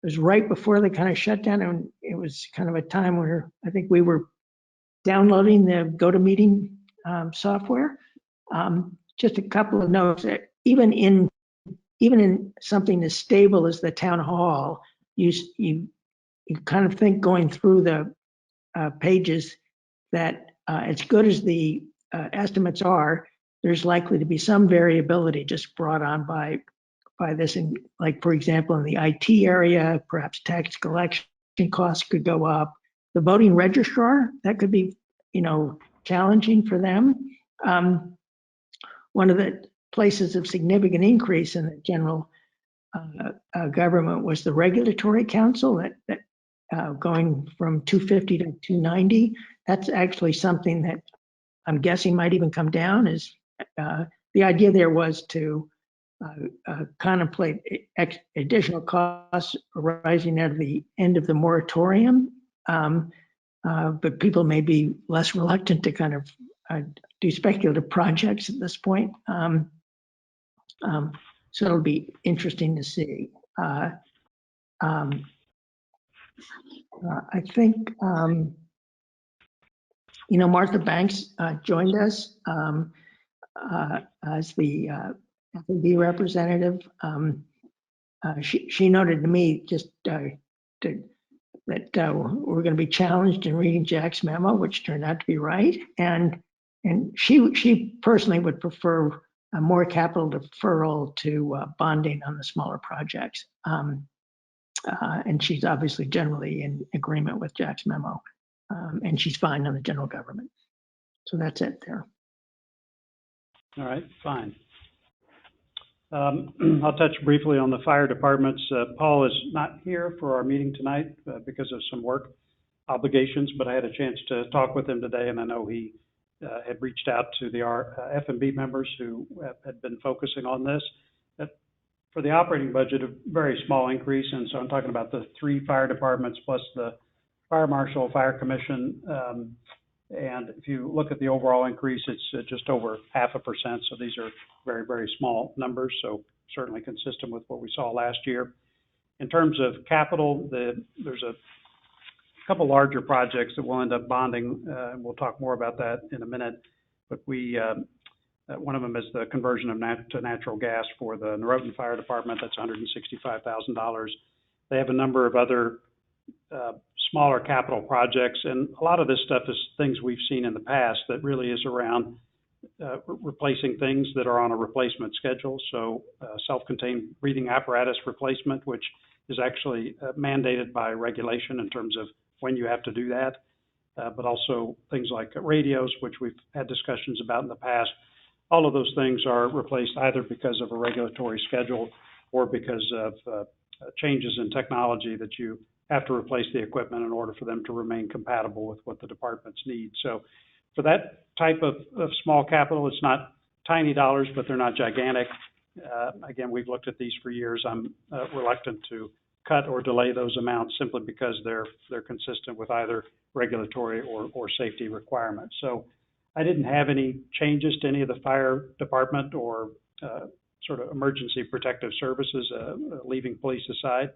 was right before the kind of shutdown, and it was kind of a time where I think we were downloading the GoToMeeting software. Just a couple of notes. Even in something as stable as the town hall, you kind of think going through the pages that as good as the estimates are, there's likely to be some variability just brought on by this. And like, for example, in the IT area, perhaps tax collection costs could go up. The voting registrar, that could be, challenging for them. One of the places of significant increase in the general government was the regulatory council that going from 250 to 290. That's actually something that I'm guessing might even come down. Is the idea there was to contemplate additional costs arising out of the end of the moratorium, but people may be less reluctant to kind of do speculative projects at this point. So it'll be interesting to see. I think, Martha Banks joined us as the F&B representative. She noted to me just that we're going to be challenged in reading Jack's memo, which turned out to be right. And she personally would prefer a more capital deferral to bonding on the smaller projects. And she's obviously generally in agreement with Jack's memo. And she's fine on the general government. So that's it there. All right, fine. I'll touch briefly on the fire departments. Paul is not here for our meeting tonight because of some work obligations, but I had a chance to talk with him today, and I know he had reached out to the F&B members who had been focusing on this. For the operating budget, a very small increase, and so I'm talking about the 3 fire departments plus the fire marshal, fire commission, and if you look at the overall increase, it's just over 0.5%. So these are very, very small numbers. So certainly consistent with what we saw last year. In terms of capital, there's a couple larger projects that we'll end up bonding, and we'll talk more about that in a minute. But one of them is the conversion to natural gas for the Norotan Fire Department. That's $165,000. They have a number of other smaller capital projects, and a lot of this stuff is things we've seen in the past that really is around replacing things that are on a replacement schedule. So self-contained breathing apparatus replacement, which is actually mandated by regulation in terms of when you have to do that, but also things like radios, which we've had discussions about in the past. All of those things are replaced either because of a regulatory schedule or because of changes in technology that you have to replace the equipment in order for them to remain compatible with what the departments need. So for that type of small capital, it's not tiny dollars, but they're not gigantic. Again, we've looked at these for years. I'm reluctant to cut or delay those amounts simply because they're consistent with either regulatory or safety requirements. So I didn't have any changes to any of the fire department or sort of emergency protective services, leaving police aside.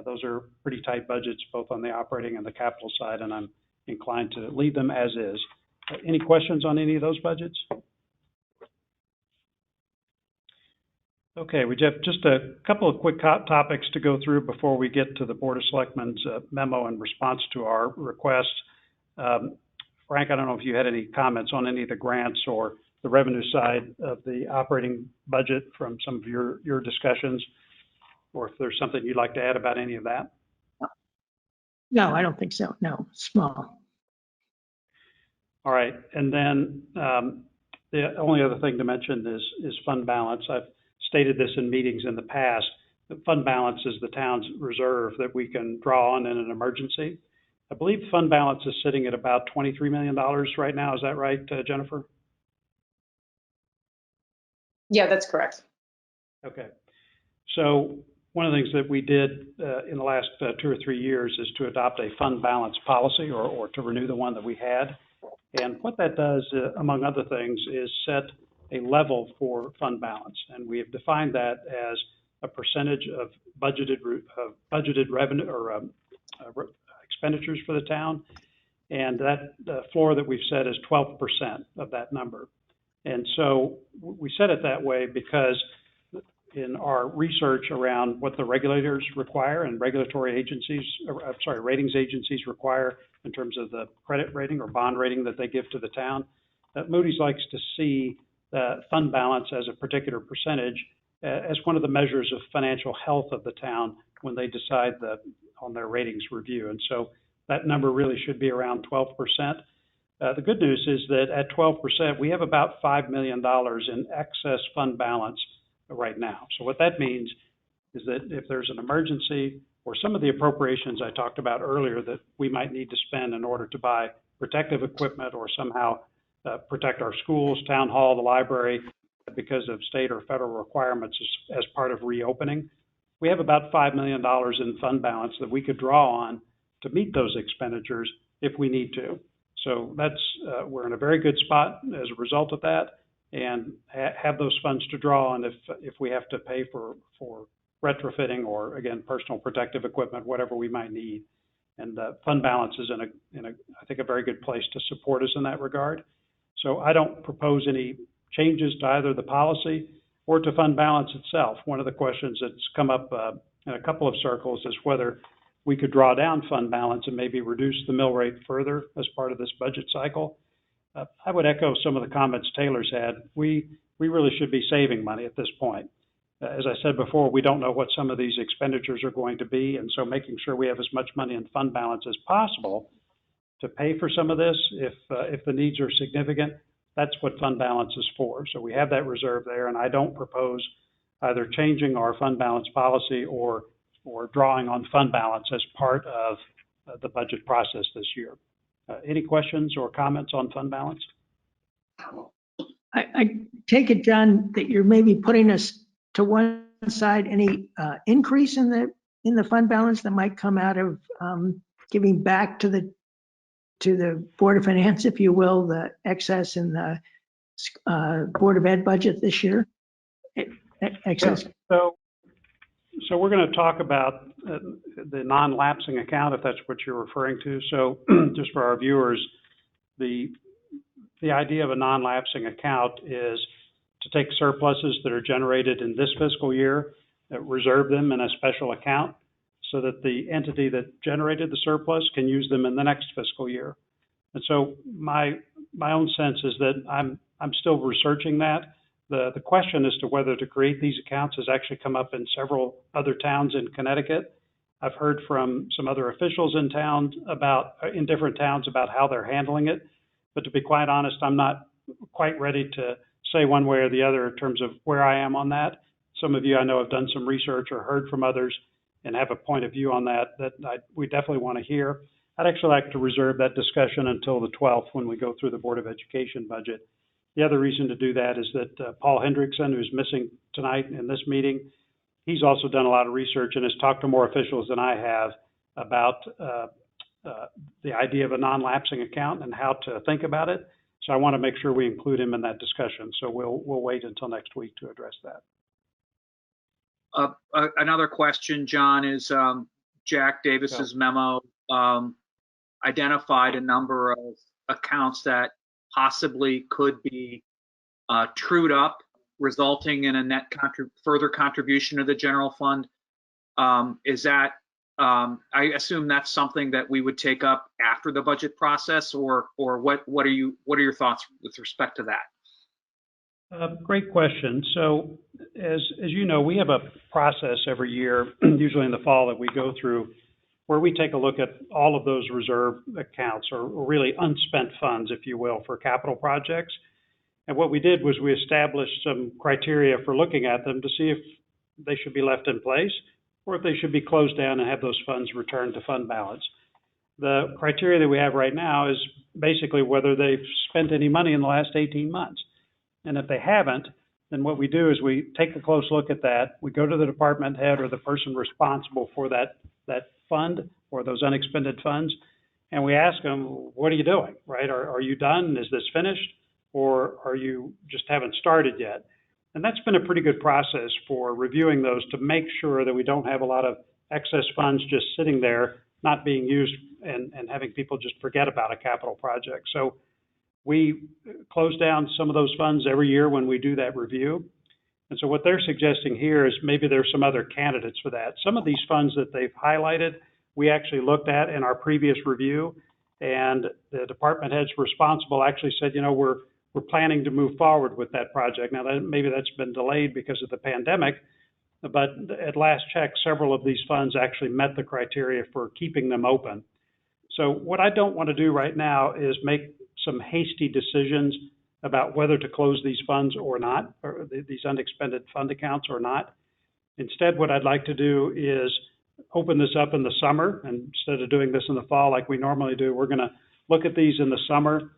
Those are pretty tight budgets, both on the operating and the capital side, and I'm inclined to leave them as is. Any questions on any of those budgets? Okay, we have just a couple of quick topics to go through before we get to the Board of Selectmen's memo in response to our request. Frank, I don't know if you had any comments on any of the grants or the revenue side of the operating budget from some of your discussions, or if there's something you'd like to add about any of that. No, I don't think so. No, small. All right, and then the only other thing to mention is fund balance. I've stated this in meetings in the past. The fund balance is the town's reserve that we can draw on in an emergency. I believe fund balance is sitting at about $23 million right now. Is that right, Jennifer? Yeah, that's correct. Okay. So one of the things that we did in the last 2 or 3 years is to adopt a fund balance policy or to renew the one that we had. And what that does, among other things, is set a level for fund balance. And we have defined that as a percentage of budgeted revenue or expenditures for the town. And that floor that we've set is 12% of that number. And so we set it that way because in our research around what the regulators require and regulatory agencies, ratings agencies require in terms of the credit rating or bond rating that they give to the town, that Moody's likes to see fund balance as a particular percentage as one of the measures of financial health of the town when they decide on their ratings review. And so that number really should be around 12%. The good news is that at 12%, we have about $5 million in excess fund balance right now. So what that means is that if there's an emergency or some of the appropriations I talked about earlier that we might need to spend in order to buy protective equipment or somehow protect our schools, town hall, the library, because of state or federal requirements as part of reopening, we have about $5 million in fund balance that we could draw on to meet those expenditures if we need to. So that's we're in a very good spot as a result of that, and have those funds to draw on if we have to pay for retrofitting or, again, personal protective equipment, whatever we might need. And fund balance is in a I think a very good place to support us in that regard. So I don't propose any changes to either the policy or to fund balance itself. One of the questions that's come up in a couple of circles is whether we could draw down fund balance and maybe reduce the mill rate further as part of this budget cycle. I would echo some of the comments Taylor's had. We really should be saving money at this point. As I said before, we don't know what some of these expenditures are going to be, and so making sure we have as much money in fund balance as possible to pay for some of this if the needs are significant, that's what fund balance is for. So we have that reserve there, and I don't propose either changing our fund balance policy or drawing on fund balance as part of the budget process this year. Any questions or comments on fund balance? I take it, John, that you're maybe putting us to one side, any increase in the fund balance that might come out of giving back to the Board of Finance, if you will, the excess in the Board of Ed budget this year? Excess. So we're going to talk about the non-lapsing account, if that's what you're referring to. So just for our viewers, the idea of a non-lapsing account is to take surpluses that are generated in this fiscal year, reserve them in a special account so that the entity that generated the surplus can use them in the next fiscal year. And so my own sense is that I'm still researching that. The question as to whether to create these accounts has actually come up in several other towns in Connecticut. I've heard from some other officials in different towns about how they're handling it. But to be quite honest, I'm not quite ready to say one way or the other in terms of where I am on that. Some of you I know have done some research or heard from others and have a point of view on that we definitely want to hear. I'd actually like to reserve that discussion until the 12th when we go through the Board of Education budget. The other reason to do that is that Paul Hendrickson, who's missing tonight in this meeting, he's also done a lot of research and has talked to more officials than I have about the idea of a non-lapsing account and how to think about it. So I want to make sure we include him in that discussion. So we'll wait until next week to address that. Another question, John, is Jack Davis's memo identified a number of accounts that possibly could be trued up resulting in a net further contribution to the general fund. Is that, I assume that's something that we would take up after the budget process, or what are your thoughts with respect to that? Great question. So as you know, we have a process every year, usually in the fall, that we go through where we take a look at all of those reserve accounts, or really unspent funds, if you will, for capital projects. And what we did was we established some criteria for looking at them to see if they should be left in place or if they should be closed down and have those funds returned to fund balance. The criteria that we have right now is basically whether they've spent any money in the last 18 months. And if they haven't, then what we do is we take a close look at that. We go to the department head or the person responsible for that fund or those unexpended funds, and we ask them, what are you doing, right? Are you done? Is this finished? Or are you just haven't started yet? And that's been a pretty good process for reviewing those to make sure that we don't have a lot of excess funds just sitting there, not being used, and having people just forget about a capital project. So we close down some of those funds every year when we do that review. And so what they're suggesting here is maybe there's some other candidates for that. Some of these funds that they've highlighted, we actually looked at in our previous review, and the department heads responsible actually said, you know, we're planning to move forward with that project. Now, maybe that's been delayed because of the pandemic, but at last check, several of these funds actually met the criteria for keeping them open. So what I don't want to do right now is make some hasty decisions about whether to close these funds or not, or these unexpended fund accounts or not. Instead, what I'd like to do is open this up in the summer, and instead of doing this in the fall like we normally do, we're going to look at these in the summer,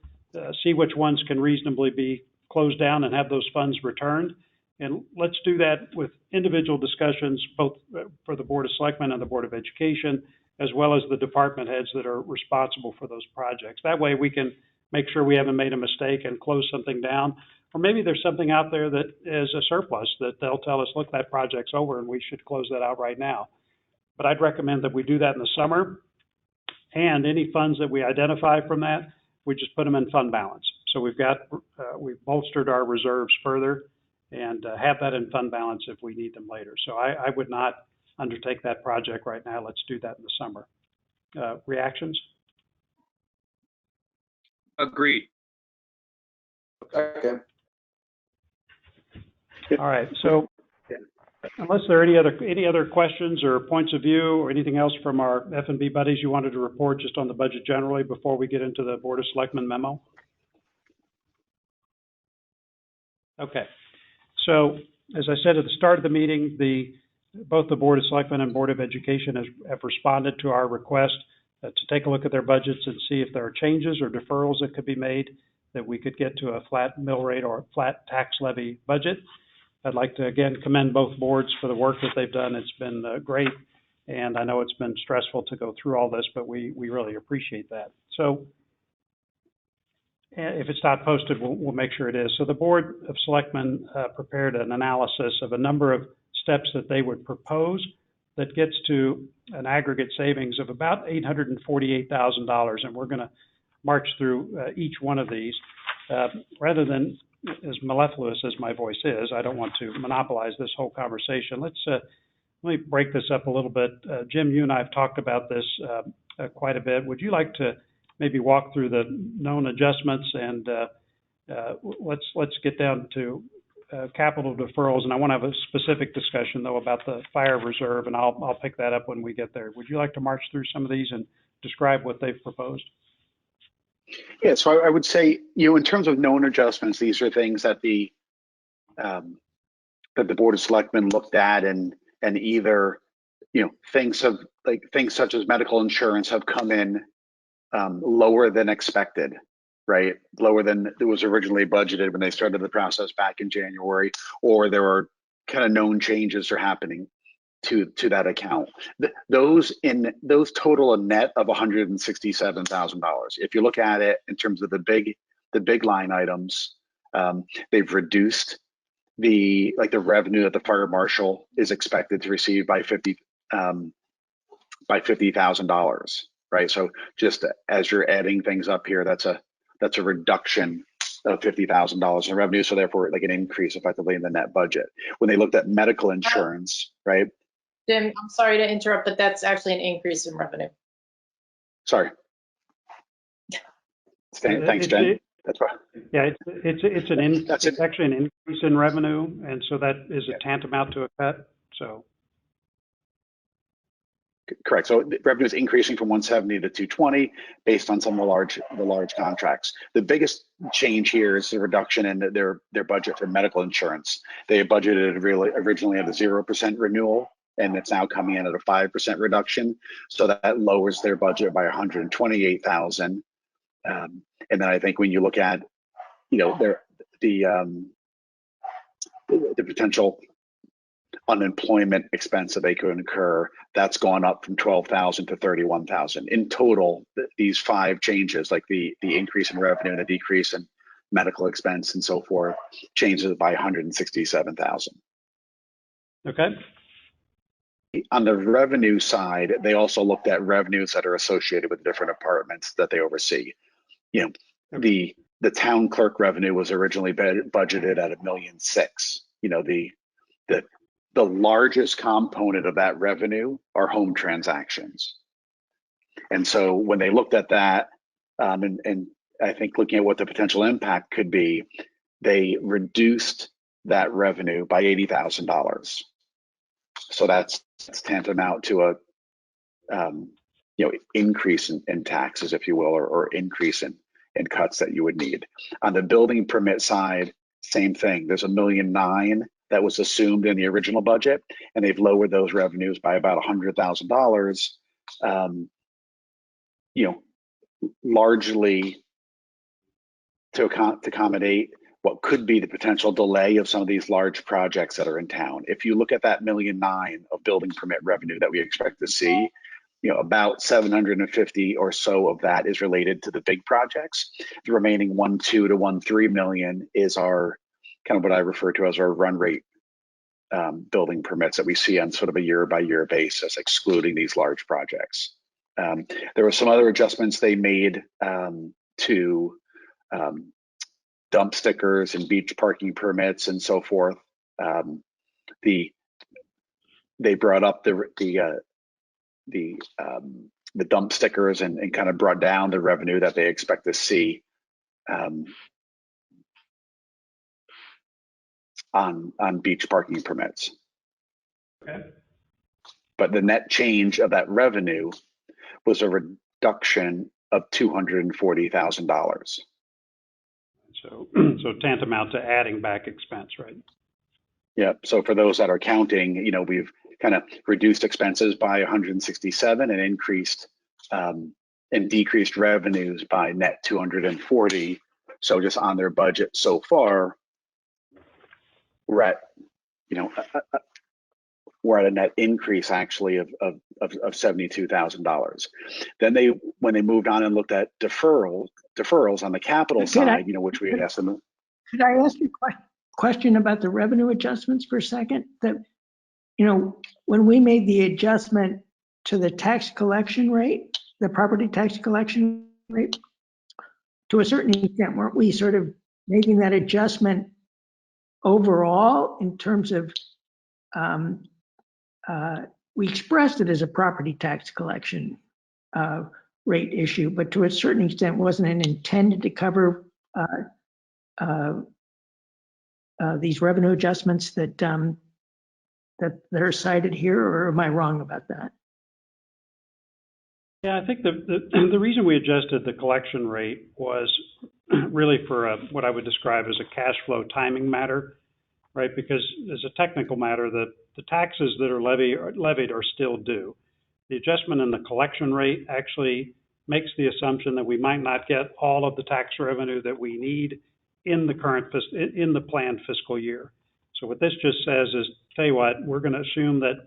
see which ones can reasonably be closed down and have those funds returned. And let's do that with individual discussions, both for the Board of Selectmen and the Board of Education, as well as the department heads that are responsible for those projects. That way we can make sure we haven't made a mistake and close something down. Or maybe there's something out there that is a surplus that they'll tell us, look, that project's over and we should close that out right now. But I'd recommend that we do that in the summer, and any funds that we identify from that, we just put them in fund balance. So we've bolstered our reserves further and have that in fund balance if we need them later. So I would not undertake that project right now. Let's do that in the summer. Reactions? Agreed. Okay. All right. So unless there are any other questions or points of view or anything else from our F&B buddies you wanted to report just on the budget generally before we get into the Board of Selectmen memo? Okay. So as I said at the start of the meeting, both the Board of Selectmen and Board of Education have responded to our request to take a look at their budgets and see if there are changes or deferrals that could be made that we could get to a flat mill rate or a flat tax levy budget. I'd like to again commend both boards for the work that they've done. It's been great, and I know it's been stressful to go through all this, but we really appreciate that. So if it's not posted, we'll make sure it is. So the Board of Selectmen prepared an analysis of a number of steps that they would propose that gets to an aggregate savings of about $848,000, and we're going to march through each one of these. Rather than as mellifluous as my voice is, I don't want to monopolize this whole conversation. Let me break this up a little bit. Jim, you and I have talked about this quite a bit. Would you like to maybe walk through the known adjustments, and let's get down to capital deferrals, and I want to have a specific discussion though about the fire reserve, and I'll pick that up when we get there. Would you like to march through some of these and describe what they've proposed? Yeah, so I would say, in terms of known adjustments, these are things that the Board of Selectmen looked at, and either things such as medical insurance have come in lower than expected, right? Lower than it was originally budgeted when they started the process back in January, or there are kind of known changes are happening to that account. Those total a net of $167,000. If you look at it in terms of the big line items, they've reduced the revenue that the fire marshal is expected to receive by $50,000, right? So just as you're adding things up here, that's a reduction of $50,000 in revenue. So therefore, like an increase effectively in the net budget. When they looked at medical insurance, right? Jim, I'm sorry to interrupt, but that's actually an increase in revenue. Sorry. Thanks, Jen. That's right. Yeah, it's actually an increase in revenue, and so that is a tantamount to a cut, so. Correct. So revenue is increasing from 170 to 220 based on some of the large contracts. The biggest change here is the reduction in their budget for medical insurance. They budgeted originally at a 0% renewal, and it's now coming in at a 5% reduction. So that lowers their budget by 128,000. And then I think when you look at, the potential unemployment expense that they could incur, that's gone up from 12,000 to 31,000. In total, these 5 changes, like the increase in revenue and the decrease in medical expense and so forth, changes it by 167,000. Okay. On the revenue side, they also looked at revenues that are associated with different departments that they oversee. The town clerk revenue was originally budgeted at $1.6 million. The largest component of that revenue are home transactions. And so when they looked at that, and I think looking at what the potential impact could be, they reduced that revenue by $80,000. So that's tantamount to a increase in taxes, if you will, or increase in cuts that you would need. On the building permit side, same thing. There's $1.9 million that was assumed in the original budget, and they've lowered those revenues by about $100,000, largely to accommodate what could be the potential delay of some of these large projects that are in town. If you look at that $1.9 million of building permit revenue that we expect to see, about 750 or so of that is related to the big projects. The remaining 1.2 to 1.3 million is our kind of what I refer to as our run rate building permits that we see on sort of a year by year basis, excluding these large projects. There were some other adjustments they made to dump stickers and beach parking permits and so forth. They brought up the dump stickers and kind of brought down the revenue that they expect to see on beach parking permits. Okay. But the net change of that revenue was a reduction of $240,000. So tantamount to adding back expense, right? Yeah. So for those that are counting, we've kind of reduced expenses by 167 and increased and decreased revenues by net 240. So just on their budget so far, we're at a net increase actually of $72,000. Then when they moved on and looked at deferrals on the capital side, which we had asked them. Could I ask you a question about the revenue adjustments for a second? That, when we made the adjustment to the tax collection rate, the property tax collection rate, to a certain extent, weren't we sort of making that adjustment overall in terms of, we expressed it as a property tax collection rate issue, but to a certain extent, wasn't it intended to cover these revenue adjustments that are cited here, or am I wrong about that? Yeah, I think the reason we adjusted the collection rate was really for what I would describe as a cash flow timing matter, right? Because as a technical matter, the taxes that are levied are still due. The adjustment in the collection rate actually makes the assumption that we might not get all of the tax revenue that we need in the planned fiscal year. So what this just says is, tell you what, we're going to assume that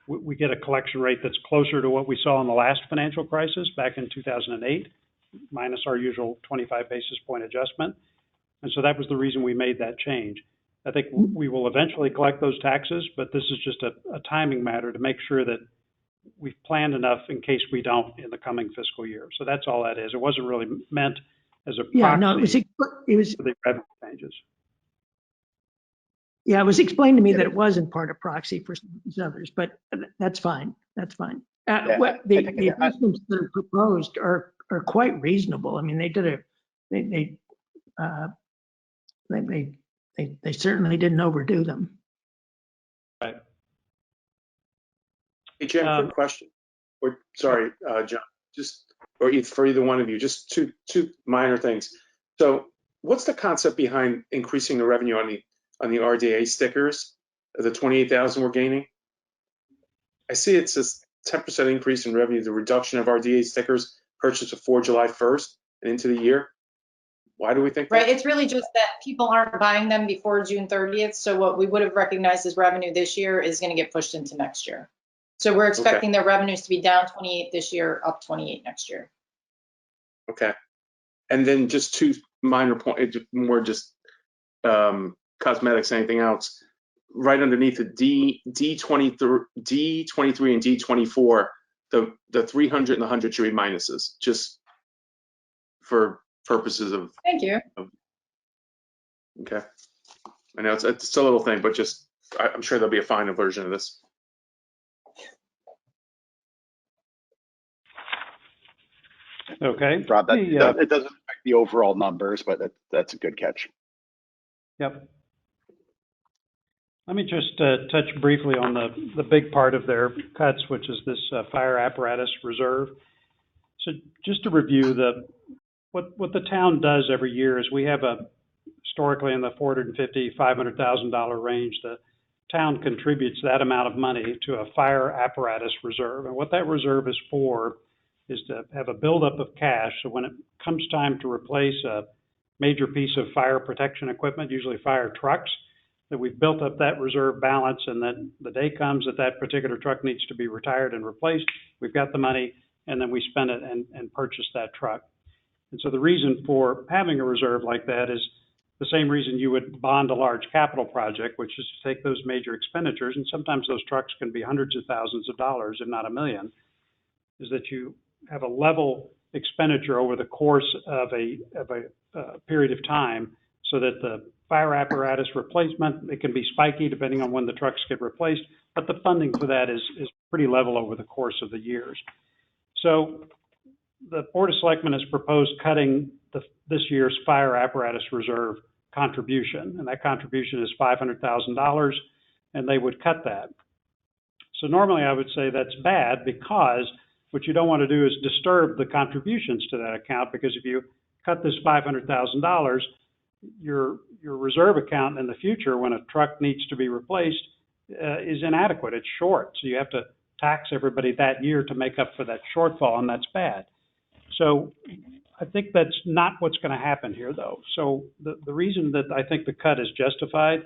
we get a collection rate that's closer to what we saw in the last financial crisis back in 2008, minus our usual 25 basis point adjustment. And so that was the reason we made that change. I think we will eventually collect those taxes, but this is just a timing matter to make sure that we've planned enough in case we don't in the coming fiscal year. So that's all that is. It wasn't really meant as a Yeah, no, proxy it was, for the revenue changes. yeah, it was explained to me that it wasn't part of proxy for these others, but that's fine. That's fine. Yeah, What I think the adjustments that are proposed are quite reasonable. I mean, they certainly didn't overdo them. Right. Hey, Jim, quick question. Or sorry, John, for either one of you, just two minor things. So what's the concept behind increasing the revenue on the RDA stickers, the 28,000 we're gaining? I see it says 10% increase in revenue, the reduction of RDA stickers purchased before July 1st and into the year. Why do we think that? Right, it's really just that people aren't buying them before June 30th. So what we would have recognized as revenue this year is going to get pushed into next year. So we're expecting their revenues to be down 28 this year, up 28 next year. Okay. And then just two minor points, more just cosmetics, anything else. Right underneath the D23 and D24, the 300 and the 100 should be minuses, just for purposes of. Thank you. Okay. I know it's a little thing, but just I'm sure there'll be a final version of this. Okay. Rob, it doesn't affect the overall numbers, but that's a good catch. Yep. Let me just touch briefly on the big part of their cuts, which is this fire apparatus reserve. So just to review, what the town does every year is we have historically in the $450,000, $500,000 range, the town contributes that amount of money to a fire apparatus reserve. And what that reserve is for is to have a buildup of cash. So when it comes time to replace a major piece of fire protection equipment, usually fire trucks, that we've built up that reserve balance, and then the day comes that that particular truck needs to be retired and replaced, we've got the money, and then we spend it and purchase that truck. And so the reason for having a reserve like that is the same reason you would bond a large capital project, which is to take those major expenditures, and sometimes those trucks can be hundreds of thousands of dollars, if not $1 million, is that you have a level expenditure over the course of a period of time, so that the fire apparatus replacement, it can be spiky depending on when the trucks get replaced, but the funding for that is pretty level over the course of the years. So the Board of Selectmen has proposed cutting this year's fire apparatus reserve contribution, and that contribution is $500,000, and they would cut that. So normally I would say that's bad, because what you don't want to do is disturb the contributions to that account, because if you cut this $500,000, your reserve account in the future, when a truck needs to be replaced, is inadequate. It's short. So you have to tax everybody that year to make up for that shortfall, and that's bad. So I think that's not what's going to happen here, though. So the reason that I think the cut is justified,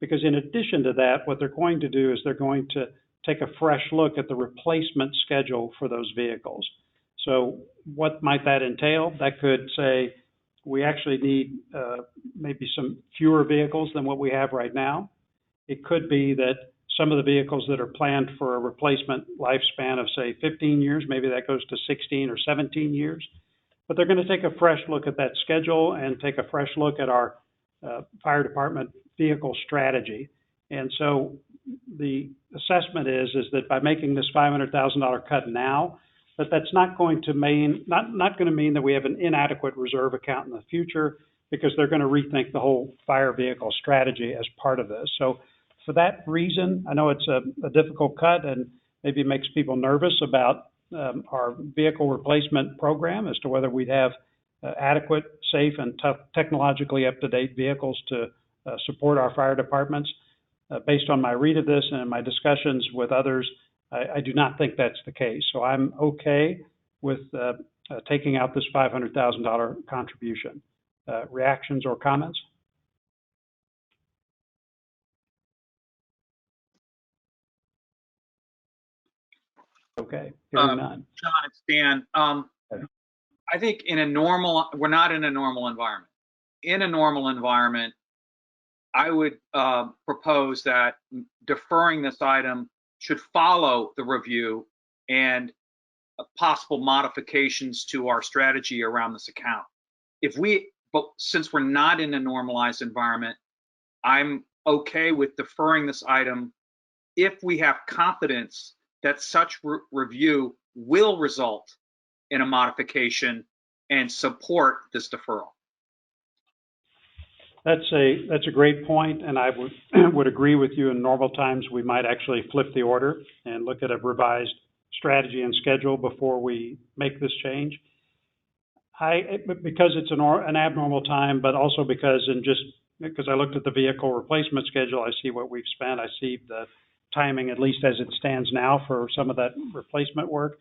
because in addition to that, what they're going to do is they're going to take a fresh look at the replacement schedule for those vehicles. So what might that entail? That could say, we actually need maybe some fewer vehicles than what we have right now. It could be that some of the vehicles that are planned for a replacement lifespan of, say, 15 years, maybe that goes to 16 or 17 years. But they're going to take a fresh look at that schedule and take a fresh look at our fire department vehicle strategy. And so the assessment is that by making this $500,000 cut now, that's not going to mean that we have an inadequate reserve account in the future, because they're going to rethink the whole fire vehicle strategy as part of this. So for that reason, I know it's a difficult cut, and maybe it makes people nervous about our vehicle replacement program as to whether we'd have adequate, safe, and technologically up-to-date vehicles to support our fire departments. Based on my read of this and my discussions with others, I do not think that's the case. So I'm okay with taking out this $500,000 contribution. Reactions or comments? Okay, hearing none. John, it's Dan. I think we're not in a normal environment. In a normal environment, I would propose that deferring this item should follow the review and possible modifications to our strategy around this account. but since we're not in a normalized environment, I'm okay with deferring this item if we have confidence that such review will result in a modification and support this deferral. That's a great point, and I would agree with you. In normal times, we might actually flip the order and look at a revised strategy and schedule before we make this change. Because it's an abnormal time, but also because I looked at the vehicle replacement schedule, I see what we've spent. I see the timing, at least as it stands now, for some of that replacement work.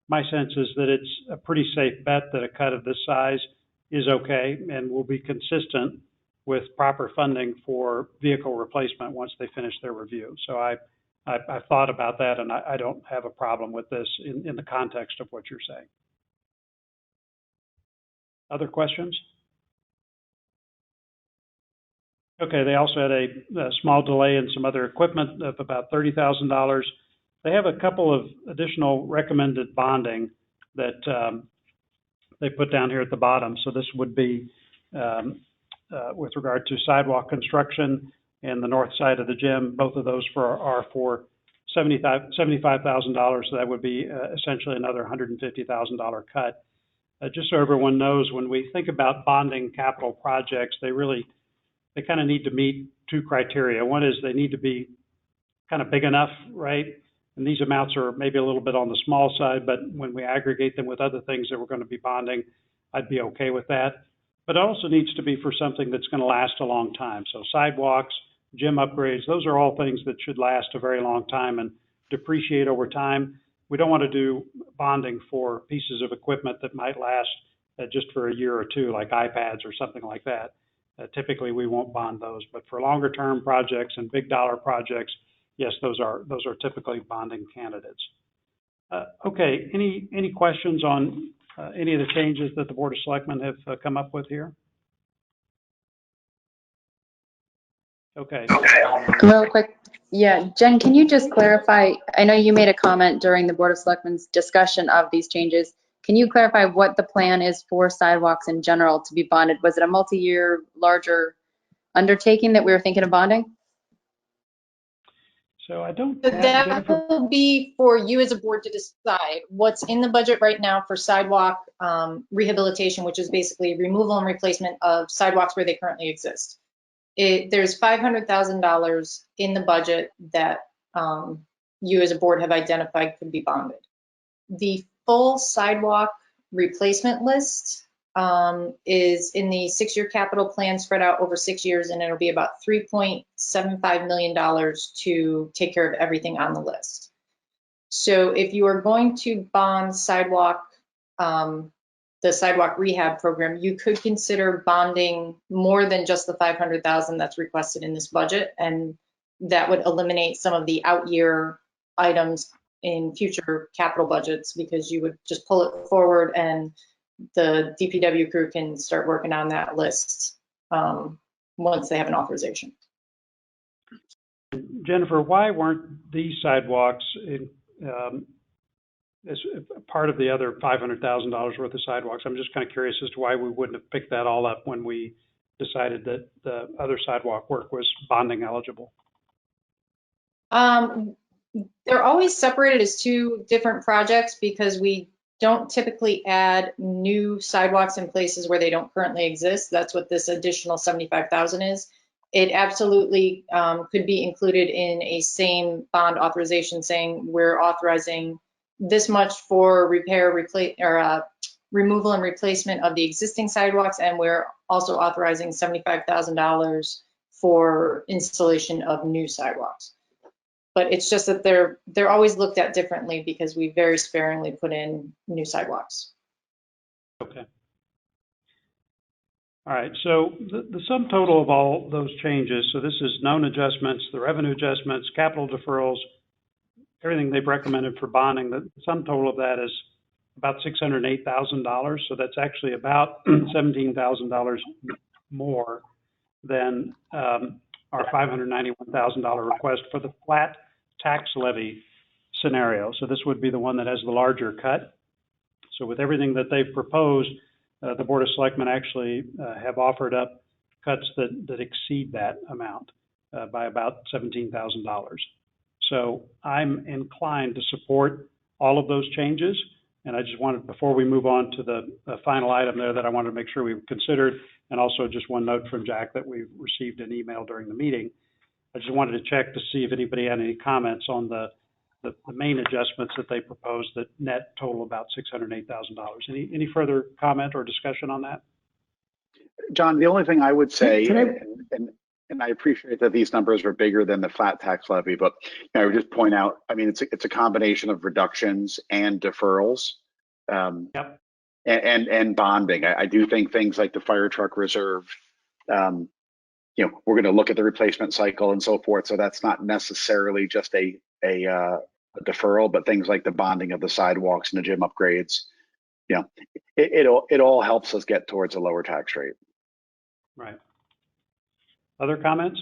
My sense is that it's a pretty safe bet that a cut of this size is okay and will be consistent with proper funding for vehicle replacement once they finish their review. So I've thought about that, and I don't have a problem with this in the context of what you're saying. Other questions? Okay, they also had a small delay in some other equipment of about $30,000. They have a couple of additional recommended bonding that they put down here at the bottom. So this would be with regard to sidewalk construction and the north side of the gym. Both of those are for $75,000. So that would be essentially another $150,000 cut. Just so everyone knows, when we think about bonding capital projects, they kind of need to meet two criteria. One is they need to be kind of big enough, right? And these amounts are maybe a little bit on the small side, but when we aggregate them with other things that we're going to be bonding, I'd be okay with that. But it also needs to be for something that's going to last a long time. So sidewalks, gym upgrades, those are all things that should last a very long time and depreciate over time. We don't want to do bonding for pieces of equipment that might last just for a year or two, like iPads or something like that. Typically, we won't bond those, but for longer term projects and big dollar projects, yes, those are typically bonding candidates. Okay, any questions on any of the changes that the Board of Selectmen have come up with here? Okay. Real quick. Yeah, Jen, can you just clarify? I know you made a comment during the Board of Selectmen's discussion of these changes. Can you clarify what the plan is for sidewalks in general to be bonded? Was it a multi-year, larger undertaking that we were thinking of bonding? So I don't. So that will be for you as a board to decide what's in the budget right now for sidewalk rehabilitation, which is basically removal and replacement of sidewalks where they currently exist. There's $500,000 in the budget that you as a board have identified could be bonded. The full sidewalk replacement list is in the 6-year capital plan spread out over 6 years, and it'll be about $3.75 million to take care of everything on the list. So if you are going to bond sidewalk, the sidewalk rehab program, you could consider bonding more than just the $500,000 that's requested in this budget, and that would eliminate some of the out year items in future capital budgets, because you would just pull it forward and the DPW crew can start working on that list once they have an authorization. Jennifer, why weren't these sidewalks as part of the other $500,000 worth of sidewalks? I'm just kind of curious as to why we wouldn't have picked that all up when we decided that the other sidewalk work was bonding eligible. They're always separated as two different projects because we don't typically add new sidewalks in places where they don't currently exist. That's what this additional $75,000 is. It absolutely could be included in a same bond authorization saying we're authorizing this much for repair, removal and replacement of the existing sidewalks, and we're also authorizing $75,000 for installation of new sidewalks. But it's just that they're always looked at differently because we very sparingly put in new sidewalks. Okay. All right, so the sum total of all those changes, so this is known adjustments, the revenue adjustments, capital deferrals, everything they've recommended for bonding, the sum total of that is about $608,000. So that's actually about $17,000 more than our $591,000 request for the flat tax levy scenario. So this would be the one that has the larger cut. So with everything that they've proposed, the Board of Selectmen actually have offered up cuts that exceed that amount by about $17,000. So I'm inclined to support all of those changes. And I just wanted, before we move on to the final item there that I wanted to make sure we considered, and also just one note from Jack that we received an email during the meeting. I just wanted to check to see if anybody had any comments on the main adjustments that they proposed that net total about $608,000. Any further comment or discussion on that? John, the only thing I would say, Can and I appreciate that these numbers are bigger than the flat tax levy, but I would just point out, I mean, it's a combination of reductions and deferrals, Yep. and bonding. I do think things like the fire truck reserve, we're going to look at the replacement cycle and so forth. So that's not necessarily just a deferral, but things like the bonding of the sidewalks and the gym upgrades. It all helps us get towards a lower tax rate. Right. Other comments?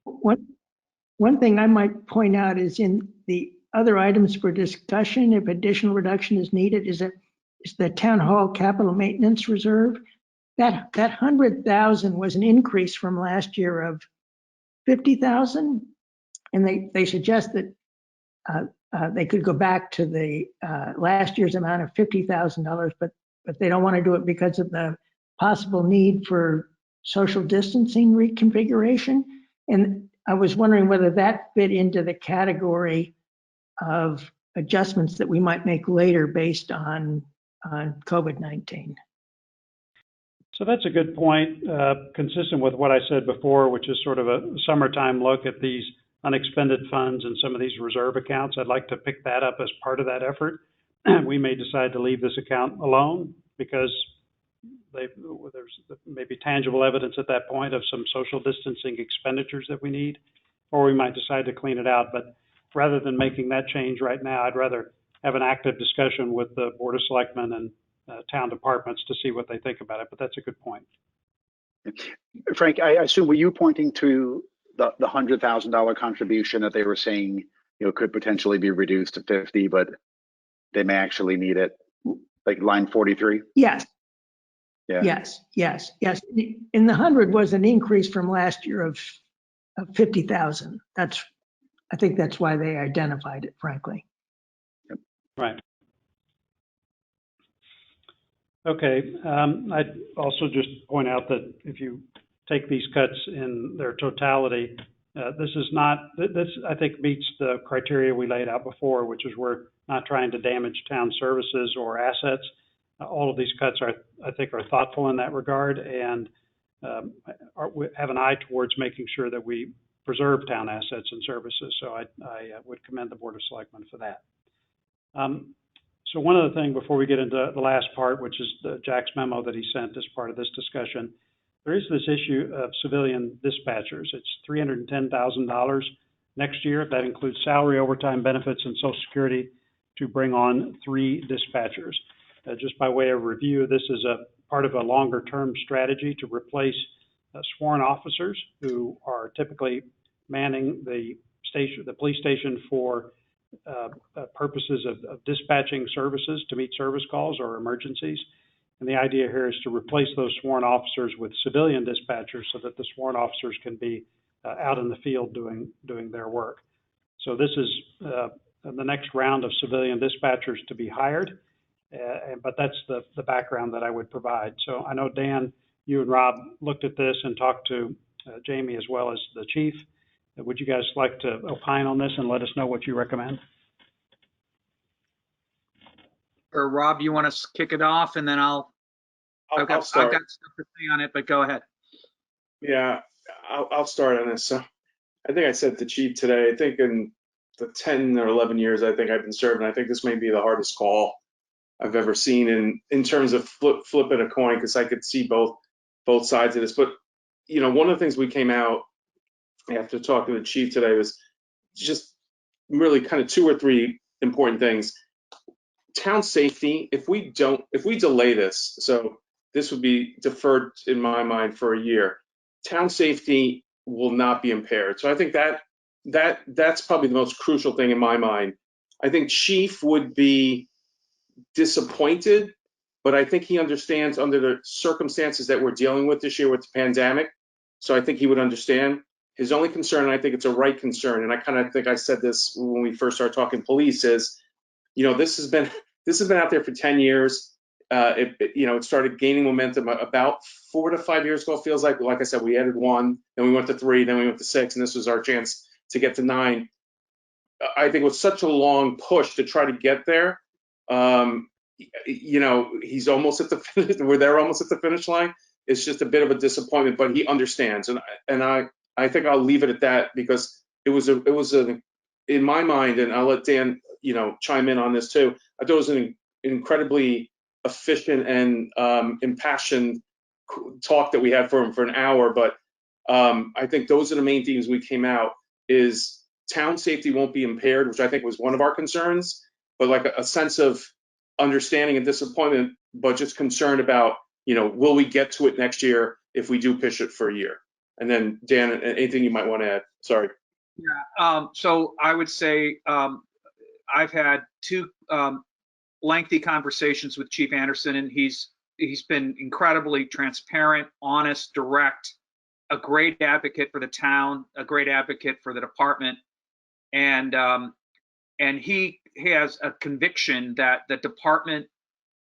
One thing I might point out is in the other items for discussion, if additional reduction is needed, is the town hall capital maintenance reserve. That 100,000 was an increase from last year of 50,000, and they suggest that they could go back to the last year's amount of $50,000, but they don't want to do it because of the possible need for social distancing reconfiguration. And I was wondering whether that fit into the category of adjustments that we might make later based on COVID-19. So that's a good point, consistent with what I said before, which is sort of a summertime look at these unexpended funds and some of these reserve accounts. I'd like to pick that up as part of that effort. We may decide to leave this account alone because there's maybe tangible evidence at that point of some social distancing expenditures that we need, or we might decide to clean it out. But rather than making that change right now, I'd rather have an active discussion with the Board of Selectmen and town departments to see what they think about it. But that's a good point. Frank, I assume, were you pointing to the $100,000 contribution that they were saying, could potentially be reduced to 50, but they may actually need it, like line 43? Yes. Yeah. Yes. And the 100 was an increase from last year of 50,000. I think that's why they identified it, frankly. Right. Okay. I'd also just point out that if you take these cuts in their totality, this I think meets the criteria we laid out before, which is we're not trying to damage town services or assets. All of these cuts I think are thoughtful in that regard and have an eye towards making sure that we preserve town assets and services. So I would commend the Board of Selectmen for that. So one other thing before we get into the last part, which is Jack's memo that he sent as part of this discussion, there is this issue of civilian dispatchers. It's $310,000 next year. That includes salary, overtime, benefits, and Social Security to bring on 3 dispatchers. Just by way of review, this is a part of a longer-term strategy to replace sworn officers who are typically manning the police station for purposes of dispatching services to meet service calls or emergencies. And the idea here is to replace those sworn officers with civilian dispatchers so that the sworn officers can be out in the field doing their work. So this is the next round of civilian dispatchers to be hired. But that's the background that I would provide. So I know, Dan, you and Rob looked at this and talked to Jamie as well as the chief. Would you guys like to opine on this and let us know what you recommend? Or Rob, you want to kick it off and then I've got stuff to say on it, but go ahead. Yeah, I'll start on this. So I think I said to Chief today, I think in the 10 or 11 years I think I've been serving, I think this may be the hardest call I've ever seen in terms of flipping a coin, because I could see both sides of this. But, one of the things we came out after talking to the chief today was just really kind of 2 or 3 important things. Town safety, if we delay this, so this would be deferred in my mind for a year, town safety will not be impaired. So I think that's probably the most crucial thing in my mind. I think chief would be disappointed but I think he understands under the circumstances that we're dealing with this year with the pandemic. So I think he would understand. His only concern, and I think it's a right concern, and I kind of think I said this when we first started talking police, is, this has been out there for 10 years. It started gaining momentum about 4 to 5 years ago. It feels like I said, we added 1, then we went to 3, then we went to 6, and this was our chance to get to 9. I think it was such a long push to try to get there. He's almost at the finish. We're there almost at the finish line. It's just a bit of a disappointment, but he understands, and I think I'll leave it at that, because it was in my mind, and I'll let Dan chime in on this too. I thought it was an incredibly efficient and impassioned talk that we had for him for an hour, but I think those are the main themes we came out is. Town safety won't be impaired, which I think was one of our concerns, but like a sense of understanding and disappointment, but just concerned about, will we get to it next year if we do push it for a year? And then Dan, anything you might want to add? Sorry. Yeah. So I would say I've had 2 lengthy conversations with Chief Anderson, and he's been incredibly transparent, honest, direct, a great advocate for the town, a great advocate for the department. And he has a conviction that the department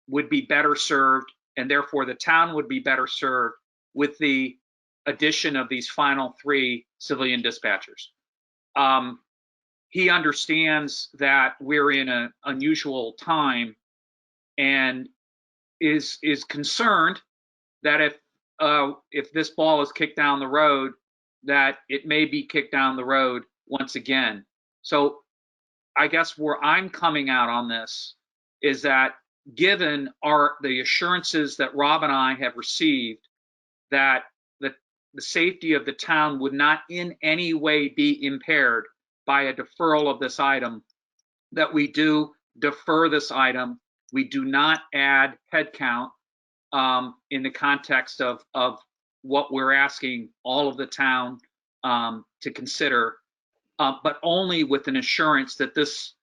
would be better served, and therefore the town would be better served with the addition of these final 3 civilian dispatchers. He understands that we're in an unusual time, and is concerned that if this ball is kicked down the road, that it may be kicked down the road once again. So I guess where I'm coming out on this is that, given the assurances that Rob and I have received that the safety of the town would not in any way be impaired by a deferral of this item, that we do defer this item. We do not add headcount in the context of what we're asking all of the town to consider. But only with an assurance that this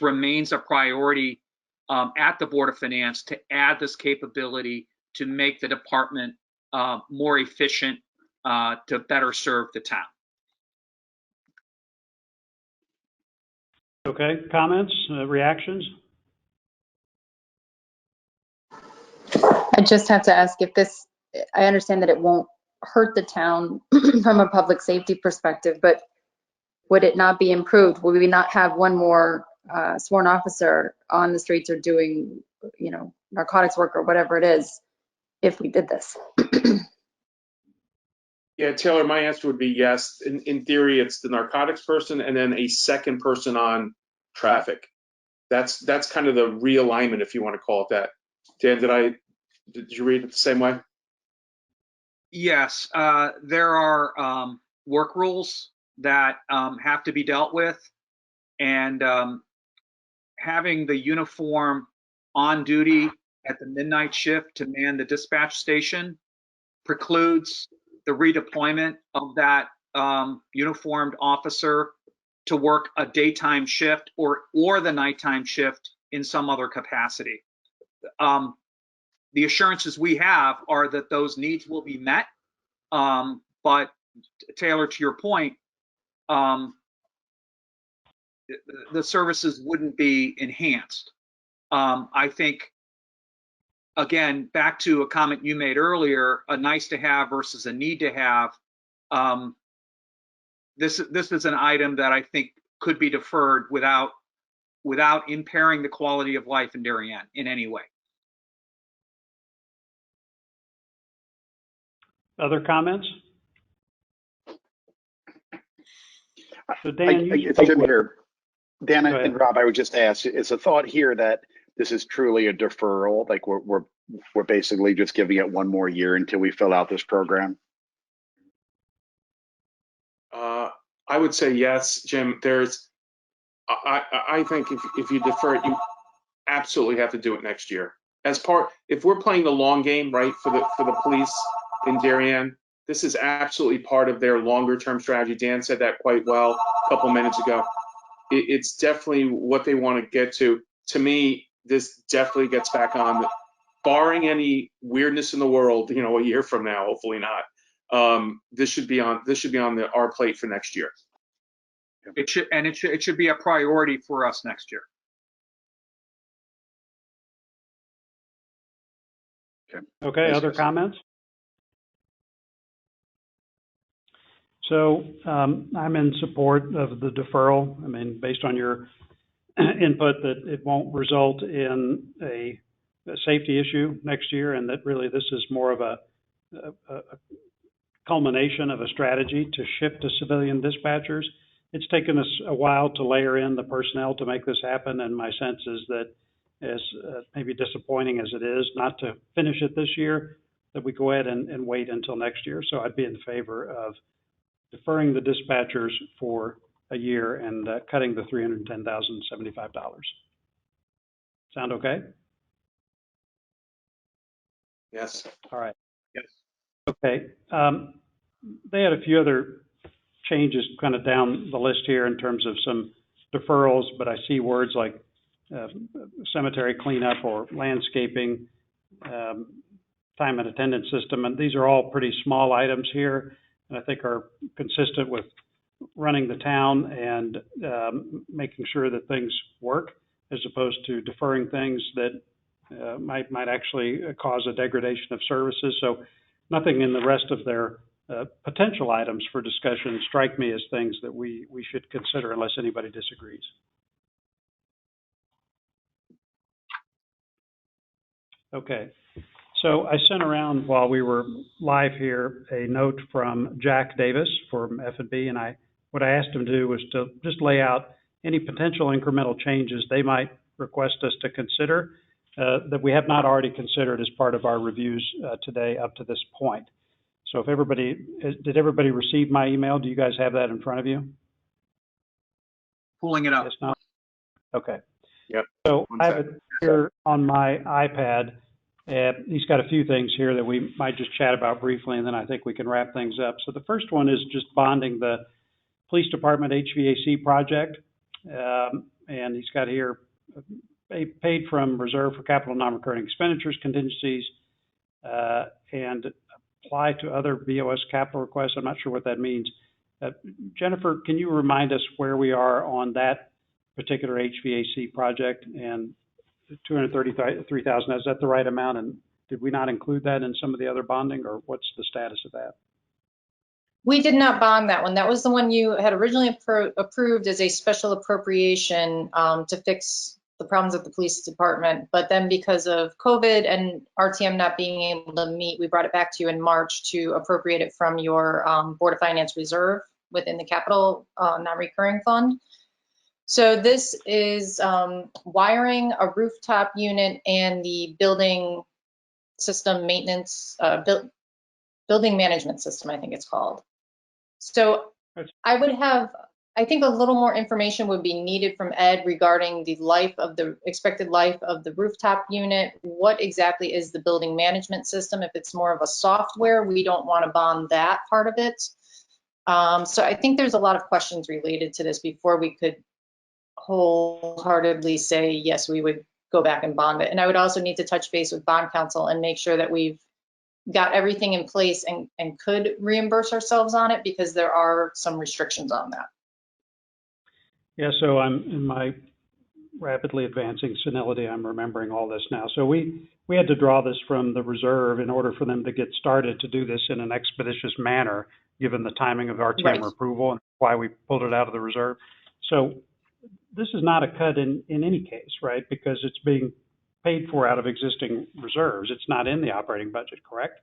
remains a priority at the Board of Finance to add this capability to make the department more efficient to better serve the town. Okay, comments, reactions? I just have to ask if I understand that it won't hurt the town from a public safety perspective, but would it not be improved? Would we not have one more sworn officer on the streets or doing, narcotics work or whatever it is if we did this? Yeah, Taylor, my answer would be yes. In theory, it's the narcotics person and then a second person on traffic. That's kind of the realignment, if you want to call it that. Dan, did you read it the same way? Yes, there are work rules that have to be dealt with, and having the uniform on duty at the midnight shift to man the dispatch station precludes the redeployment of that uniformed officer to work a daytime shift or the nighttime shift in some other capacity. The assurances we have are that those needs will be met, but Taylor, to your point, the services wouldn't be enhanced. I think, again, back to a comment you made earlier, a nice to have versus a need to have. This is an item that I think could be deferred without impairing the quality of life in Darien in any way. Other comments? So Dan, it's Jim here. Dan and Rob, I would just ask, is a thought here that this is truly a deferral? Like we're basically just giving it one more year until we fill out this program? I would say yes, Jim. I think if you defer it, you absolutely have to do it next year. If we're playing the long game, right, for the police in Darien, this is absolutely part of their longer term strategy. Dan said that quite well a couple minutes ago. It's definitely what they want to get to. To me, this definitely gets back on barring any weirdness in the world, you know, a year from now, hopefully not, this should be on our plate for next year. It should be a priority for us next year. Okay, other comments? So I'm in support of the deferral. I mean, based on your input that it won't result in a safety issue next year, and that really this is more of a culmination of a strategy to shift to civilian dispatchers. It's taken us a while to layer in the personnel to make this happen, and my sense is that, as maybe disappointing as it is not to finish it this year, that we go ahead and wait until next year. So I'd be in favor of deferring the dispatchers for a year and cutting the $310,075. Sound okay? Yes. All right. Yes. Okay. They had a few other changes kind of down the list here in terms of some deferrals, but I see words like cemetery cleanup or landscaping, time and attendance system, and these are all pretty small items here, and I think are consistent with running the town and making sure that things work, as opposed to deferring things that might actually cause a degradation of services. So nothing in the rest of their potential items for discussion strike me as things that we should consider unless anybody disagrees. Okay, so I sent around while we were live here a note from Jack Davis from F&B, and what I asked him to do was to just lay out any potential incremental changes they might request us to consider that we have not already considered as part of our reviews today up to this point. So if did everybody receive my email? Do you guys have that in front of you? Pulling it up. Yes, no? Okay. Yep. So I have it here on my iPad. He's got a few things here that we might just chat about briefly, and then I think we can wrap things up. So the first one is just bonding the police department HVAC project. And he's got here paid from reserve for capital non-recurring expenditures, contingencies, and apply to other BOS capital requests. I'm not sure what that means. Jennifer, can you remind us where we are on that particular HVAC project? And $233,000, is that the right amount? And did we not include that in some of the other bonding, or what's the status of that? We did not bond that one. That was the one you had originally approved as a special appropriation to fix the problems at the police department. But then because of COVID and RTM not being able to meet, we brought it back to you in March to appropriate it from your Board of Finance reserve within the capital non-recurring fund. So this is wiring a rooftop unit and the building system maintenance, building management system, I think it's called. So I think a little more information would be needed from Ed regarding the expected life of the rooftop unit. What exactly is the building management system? If it's more of a software, we don't want to bond that part of it. So I think there's a lot of questions related to this before we could wholeheartedly say, yes, we would go back and bond it. And I would also need to touch base with bond counsel and make sure that we've got everything in place and could reimburse ourselves on it, because there are some restrictions on that. Yeah, so I'm in my rapidly advancing senility, I'm remembering all this now. So we had to draw this from the reserve in order for them to get started to do this in an expeditious manner, given the timing of RTM approval, and why we pulled it out of the reserve. So this is not a cut in any case, right? Because it's being paid for out of existing reserves. It's not in the operating budget, correct?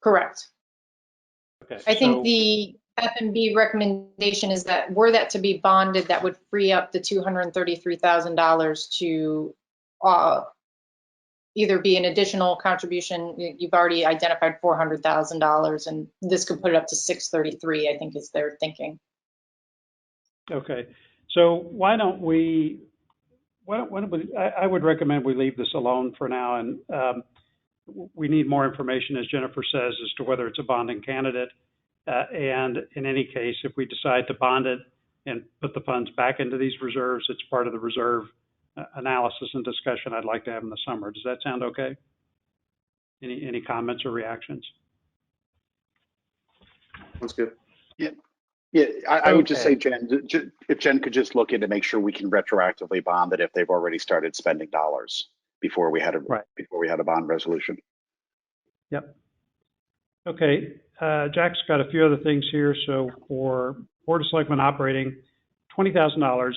Correct. Okay. I think the F&B recommendation is that were that to be bonded, that would free up the $233,000 to either be an additional contribution. You've already identified $400,000, and this could put it up to $633,000, I think is their thinking. Okay. So why don't we, I would recommend we leave this alone for now, and we need more information, as Jennifer says, as to whether it's a bonding candidate. And in any case, if we decide to bond it and put the funds back into these reserves, it's part of the reserve analysis and discussion I'd like to have in the summer. Does that sound okay? Any comments or reactions? Sounds good. Yeah, I would just Okay. say, Jen, if Jen could just look in to make sure we can retroactively bond it if they've already started spending dollars before we had a Right. before we had a bond resolution. Yep. Okay, Jack's got a few other things here. So for Board of Selectmen operating, $20,000.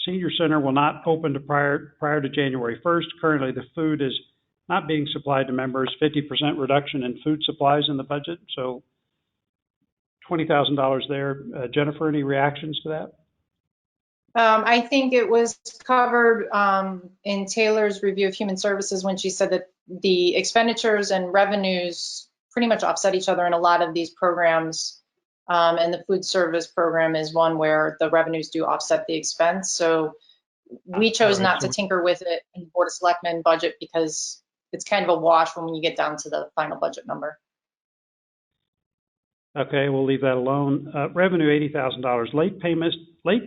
Senior Center will not open to prior to January 1st. Currently, the food is not being supplied to members. 50% reduction in food supplies in the budget. So $20,000 there. Jennifer, any reactions to that? I think it was covered in Taylor's review of human services when she said that the expenditures and revenues pretty much offset each other in a lot of these programs. And the food service program is one where the revenues do offset the expense. So we chose not to tinker with it in the Board of Selectmen budget because it's kind of a wash when you get down to the final budget number. Okay, we'll leave that alone. Revenue, $80,000. Late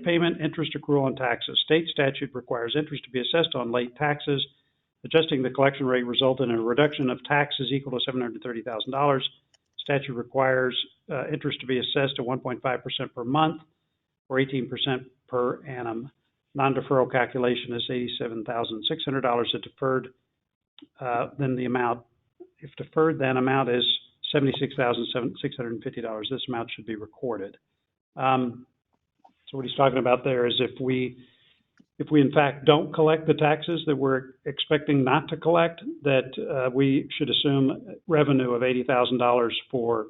payment, interest accrual on taxes. State statute requires interest to be assessed on late taxes. Adjusting the collection rate resulted in a reduction of taxes equal to $730,000. Statute requires interest to be assessed at 1.5% per month or 18% per annum. Non-deferral calculation is $87,600. If deferred, then the amount, if deferred, then amount is $76,650. This amount should be recorded. So what he's talking about there is if we in fact don't collect the taxes that we're expecting not to collect, that we should assume revenue of $80,000 for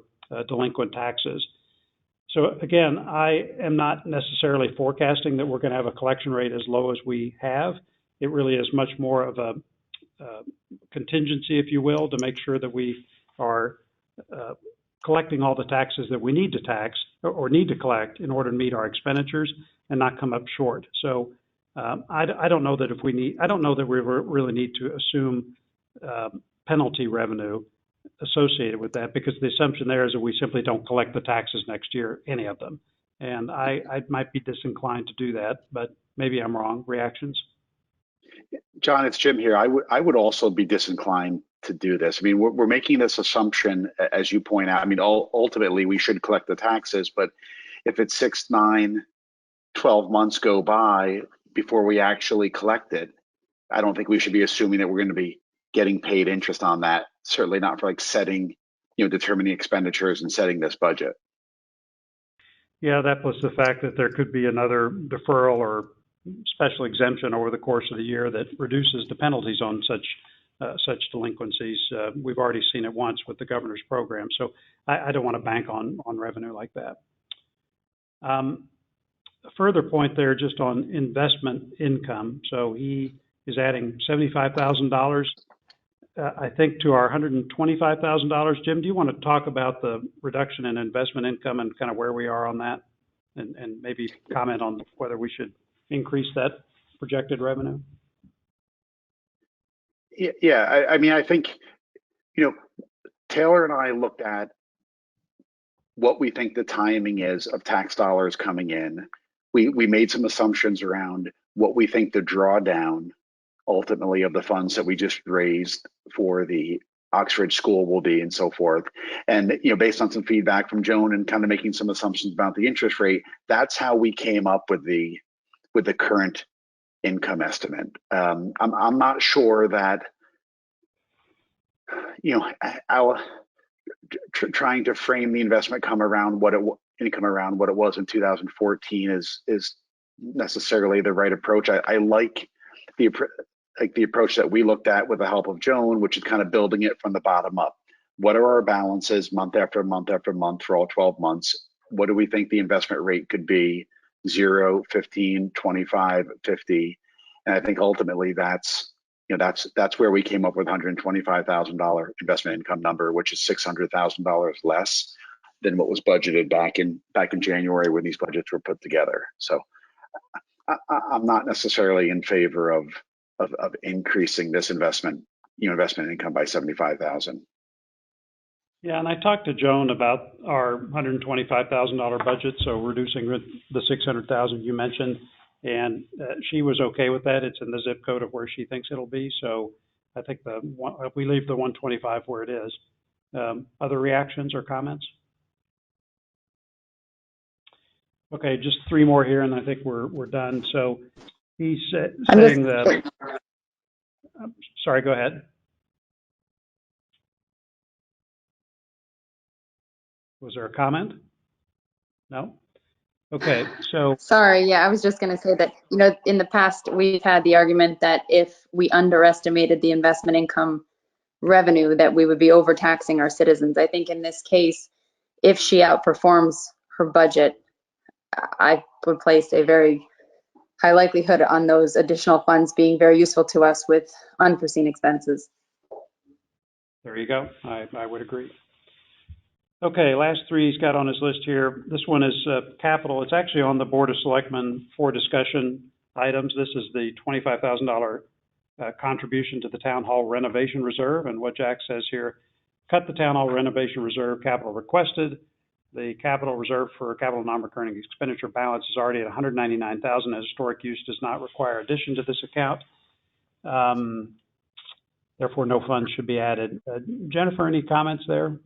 delinquent taxes. So again, I am not necessarily forecasting that we're going to have a collection rate as low as we have. It really is much more of a contingency, if you will, to make sure that we are collecting all the taxes that we need to tax or need to collect in order to meet our expenditures and not come up short. So I don't know that I don't know that we really need to assume penalty revenue associated with that, because the assumption there is that we simply don't collect the taxes next year, any of them. And I might be disinclined to do that, but maybe I'm wrong. Reactions? John, it's Jim here. I would also be disinclined to do this. I mean, we're making this assumption, as you point out. I mean, ultimately, we should collect the taxes, but if it's 6, 9, 12 months go by before we actually collect it, I don't think we should be assuming that we're going to be getting paid interest on that. Certainly not for like setting, determining expenditures and setting this budget. Yeah, that plus the fact that there could be another deferral or special exemption over the course of the year that reduces the penalties on such delinquencies. We've already seen it once with the governor's program, so I don't want to bank on revenue like that. A further point there just on investment income. So he is adding $75,000, I think, to our $125,000. Jim, do you want to talk about the reduction in investment income and kind of where we are on that, and maybe comment on whether we should increase that projected revenue? Yeah, I mean, I think, Taylor and I looked at what we think the timing is of tax dollars coming in. We made some assumptions around what we think the drawdown ultimately of the funds that we just raised for the Oxford School will be, and so forth. And based on some feedback from Joan and kind of making some assumptions about the interest rate, that's how we came up with the current income estimate. I'm not sure that trying to frame the investment income around what it was in 2014 is necessarily the right approach. I like the approach that we looked at with the help of Joan, which is kind of building it from the bottom up. What are our balances month after month after month for all 12 months? What do we think the investment rate could be? 0, 15, 25, 50. And I think ultimately that's where we came up with $125,000 investment income number, which is $600,000 less than what was budgeted back in January when these budgets were put together. So I'm not necessarily in favor of increasing this investment income by $75,000. Yeah, and I talked to Joan about our $125,000 budget, so reducing the $600,000 you mentioned, And she was okay with that. It's in the zip code of where she thinks it'll be. So I think we leave the 125 where it is. Other reactions or comments? Okay, just three more here, and I think we're done. So he's saying that. Sorry, go ahead. Was there a comment? No? Okay, so. Sorry, yeah, I was just going to say that, in the past, we've had the argument that if we underestimated the investment income revenue, that we would be overtaxing our citizens. I think in this case, if she outperforms her budget, I would place a very high likelihood on those additional funds being very useful to us with unforeseen expenses. There you go. I would agree. Okay, last three he's got on his list here. This one is capital. It's actually on the Board of Selectmen for discussion items. This is the $25,000 contribution to the Town Hall renovation reserve. And what Jack says here, cut the Town Hall renovation reserve capital requested. The capital reserve for capital non-recurring expenditure balance is already at $199,000. Historic use does not require addition to this account. Therefore, no funds should be added. Jennifer, any comments there?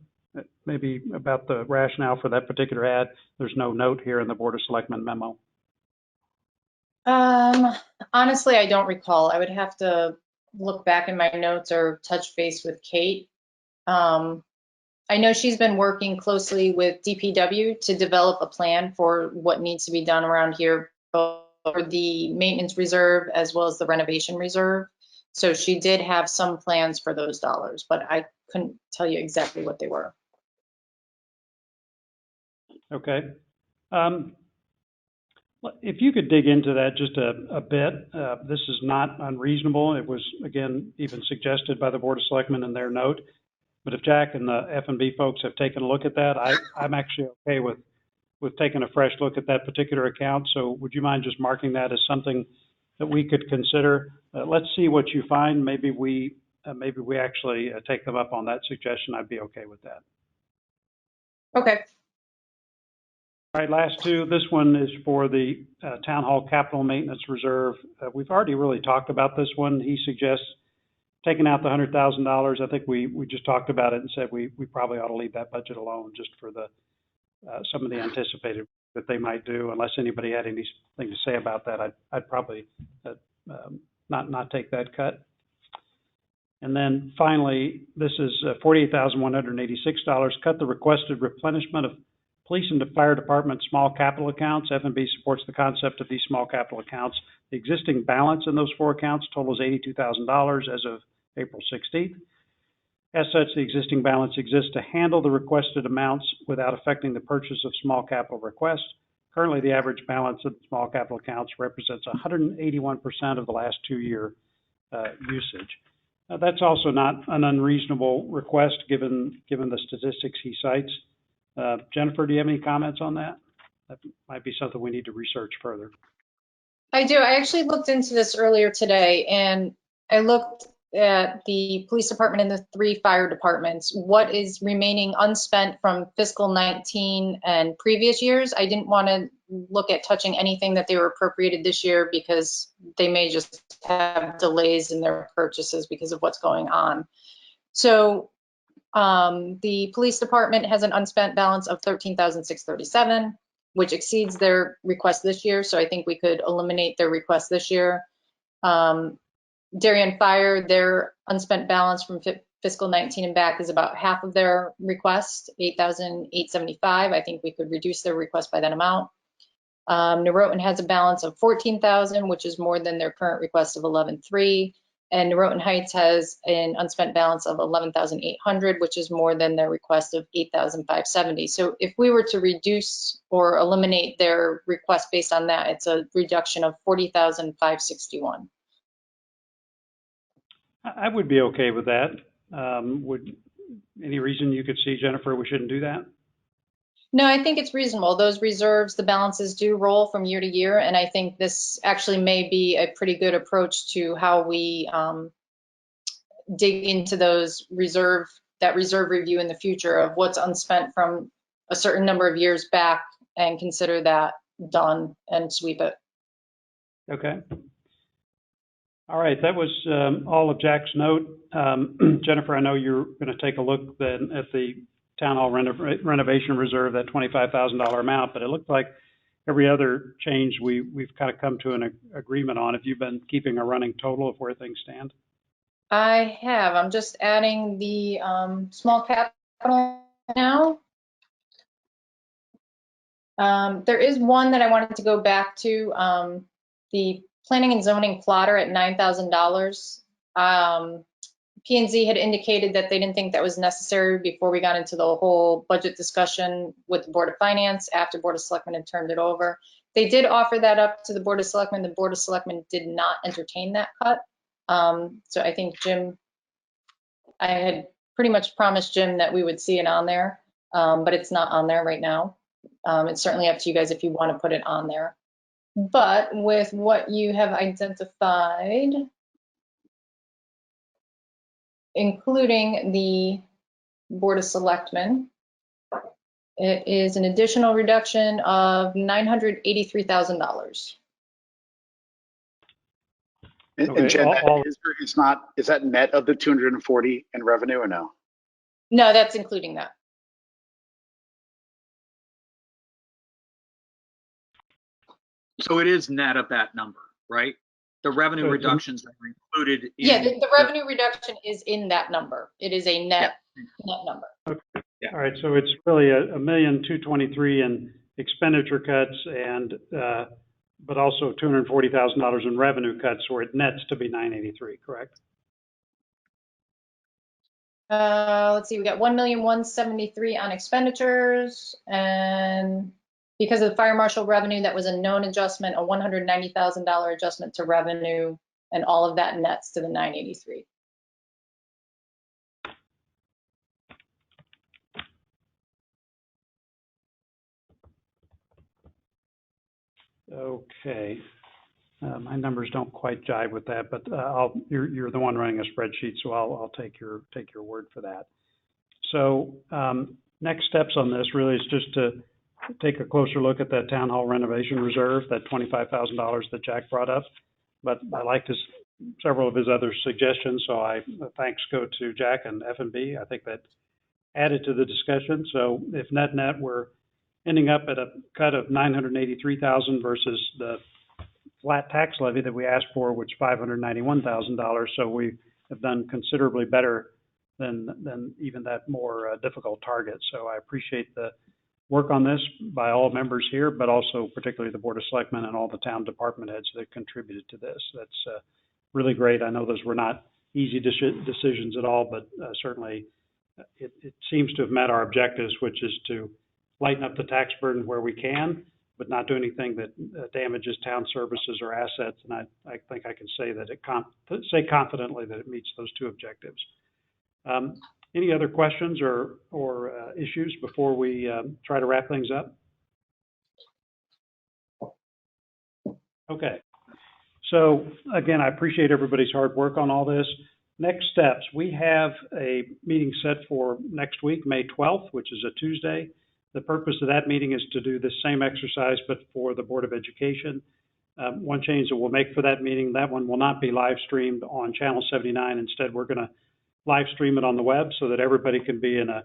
Maybe about the rationale for that particular ad? There's no note here in the Board of Selectmen memo. Honestly, I don't recall. I would have to look back in my notes or touch base with Kate. I know she's been working closely with DPW to develop a plan for what needs to be done around here, both for the maintenance reserve as well as the renovation reserve. So she did have some plans for those dollars, but I couldn't tell you exactly what they were. Okay. If you could dig into that just a bit, this is not unreasonable. It was, again, even suggested by the Board of Selectmen in their note. But if Jack and the F&B folks have taken a look at that, I'm actually okay with taking a fresh look at that particular account. So would you mind just marking that as something that we could consider? Let's see what you find. Maybe we actually take them up on that suggestion. I'd be okay with that. Okay. All right, last two. This one is for the Town Hall Capital Maintenance Reserve. We've already really talked about this one. He suggests taking out the $100,000. I think we just talked about it and said we probably ought to leave that budget alone just for the some of the anticipated that they might do. Unless anybody had anything to say about that, I'd probably not take that cut. And then finally, this is $48,186. Cut the requested replenishment of police and the fire department small capital accounts. F&B supports the concept of these small capital accounts. The existing balance in those four accounts totals $82,000 as of April 16th. As such, the existing balance exists to handle the requested amounts without affecting the purchase of small capital requests. Currently, the average balance of the small capital accounts represents 181% of the last 2-year usage. That's also not an unreasonable request given the statistics he cites. Jennifer, do you have any comments on that? That might be something we need to research further. I do. I actually looked into this earlier today, and I looked at the police department and the 3 fire departments. What is remaining unspent from fiscal 19 and previous years? I didn't want to look at touching anything that they were appropriated this year because they may just have delays in their purchases because of what's going on. So the police department has an unspent balance of $13,637, which exceeds their request this year. So I think we could eliminate their request this year. Darien Fire, their unspent balance from fiscal 19 and back is about half of their request, $8,875. I think we could reduce their request by that amount. Norotan has a balance of $14,000, which is more than their current request of $11,300. And Norotan Heights has an unspent balance of $11,800, which is more than their request of $8,570. So if we were to reduce or eliminate their request based on that, it's a reduction of $40,561. I would be okay with that. Would any reason you could see, Jennifer, we shouldn't do that? No, I think it's reasonable. Those reserves, the balances do roll from year to year, and I think this actually may be a pretty good approach to how we dig into that reserve review in the future of what's unspent from a certain number of years back and consider that done and sweep it. Okay. All right, that was all of Jack's note. Jennifer, I know you're going to take a look then at the town hall renovation reserve, that $25,000 amount, but it looked like every other change we've kind of come to an agreement on. Have you been keeping a running total of where things stand? I have. I'm just adding the small capital now. There is one that I wanted to go back to, the planning and zoning plotter at $9,000. P&Z had indicated that they didn't think that was necessary before we got into the whole budget discussion with the Board of Finance after Board of Selectmen had turned it over. They did offer that up to the Board of Selectmen. The Board of Selectmen did not entertain that cut. So I think Jim, I had pretty much promised Jim that we would see it on there, but it's not on there right now. It's certainly up to you guys if you want to put it on there. But with what you have identified, including the Board of Selectmen, it is an additional reduction of $983,000. And Jen, is that net of the 240 in revenue or no? No, that's including that. So it is net of that number, right? The revenue reductions are included in. Yeah, the revenue reduction is in that number. It is a net number. Okay. Yeah. All right, so it's really $1,223,000 in expenditure cuts and but also $240,000 in revenue cuts, so it nets to be $983,000, correct? Let's see, we got $1,173,000 on expenditures, and because of the fire marshal revenue, that was a known adjustment, a $190,000 adjustment to revenue, and all of that nets to the $983,000. Okay. My numbers don't quite jive with that, but you're the one running a spreadsheet, so I'll take your word for that. So next steps on this really is just to take a closer look at that town hall renovation reserve, that $25,000 that Jack brought up. But I liked several of his other suggestions, so thanks go to Jack and F&B. I think that added to the discussion. So if net we're ending up at a cut of $983,000 versus the flat tax levy that we asked for, which $591,000. So we have done considerably better than even that more difficult target. So I appreciate the work on this by all members here, but also particularly the Board of Selectmen and all the town department heads that contributed to this. That's really great. I know those were not easy decisions at all, but certainly it seems to have met our objectives, which is to lighten up the tax burden where we can, but not do anything that damages town services or assets. And I think I can say that say confidently that it meets those two objectives. Any other questions or issues before we try to wrap things up? Okay. So again, I appreciate everybody's hard work on all this. Next steps, we have a meeting set for next week, May 12th, which is a Tuesday. The purpose of that meeting is to do the same exercise, but for the Board of Education. One change that we'll make for that meeting, that one will not be live streamed on Channel 79. Instead, we're going to live stream it on the web so that everybody can be in a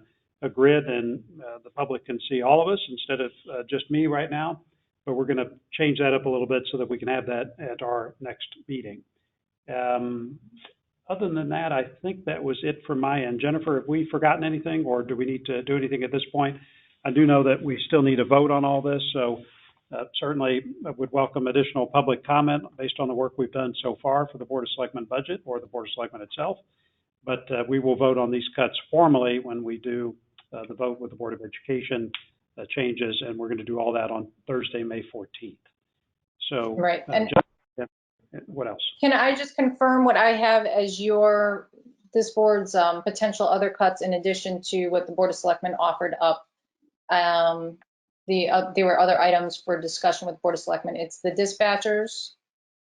grid and the public can see all of us instead of just me right now. But we're going to change that up a little bit so that we can have that at our next meeting. Other than that, I think that was it from my end. Jennifer, have we forgotten anything, or do we need to do anything at this point? I do know that we still need a vote on all this, so certainly I would welcome additional public comment based on the work we've done so far for the Board of Selectmen budget or the Board of Selectmen itself. But we will vote on these cuts formally when we do the vote with the Board of Education changes, and we're going to do all that on Thursday, May 14th. So, right. And what else? Can I just confirm what I have as this board's potential other cuts in addition to what the Board of Selectmen offered up? There were other items for discussion with Board of Selectmen. It's the dispatchers,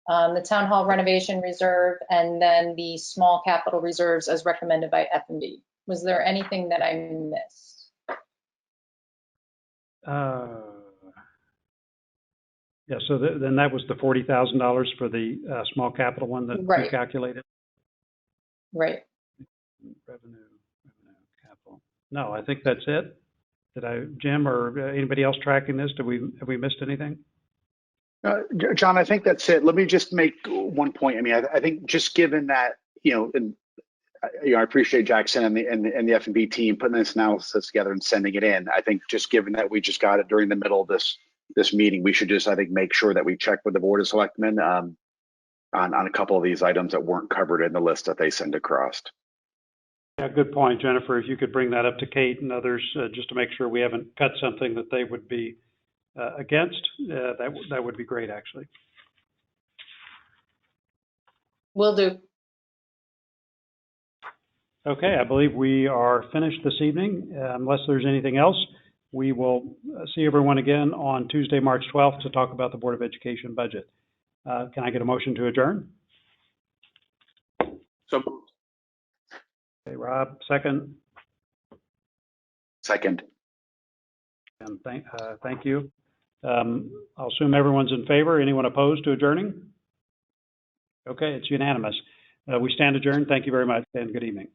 the town hall renovation reserve, and then the small capital reserves as recommended by F&B. Was there anything that I missed? Yeah, so then that was the $40,000 for the small capital one that we Right. calculated? Right. Revenue, capital. No, I think that's it. Jim or anybody else tracking this? Have we missed anything? John, I think that's it. Let me just make one point. I mean, I think just given that, and I appreciate Jackson and the F&B team putting this analysis together and sending it in. I think just given that we just got it during the middle of this meeting, we should just, I think, make sure that we check with the Board of Selectmen on a couple of these items that weren't covered in the list that they send across. Yeah, good point, Jennifer. If you could bring that up to Kate and others, just to make sure we haven't cut something that they would be against, that would be great, actually. Will do. Okay, I believe we are finished this evening. Unless there's anything else, we will see everyone again on Tuesday, March 12th to talk about the Board of Education budget. Can I get a motion to adjourn? So moved. Okay, Rob, second. Second. And thank you. I'll assume everyone's in favor. Anyone opposed to adjourning? Okay, it's unanimous. We stand adjourned. Thank you very much and good evening.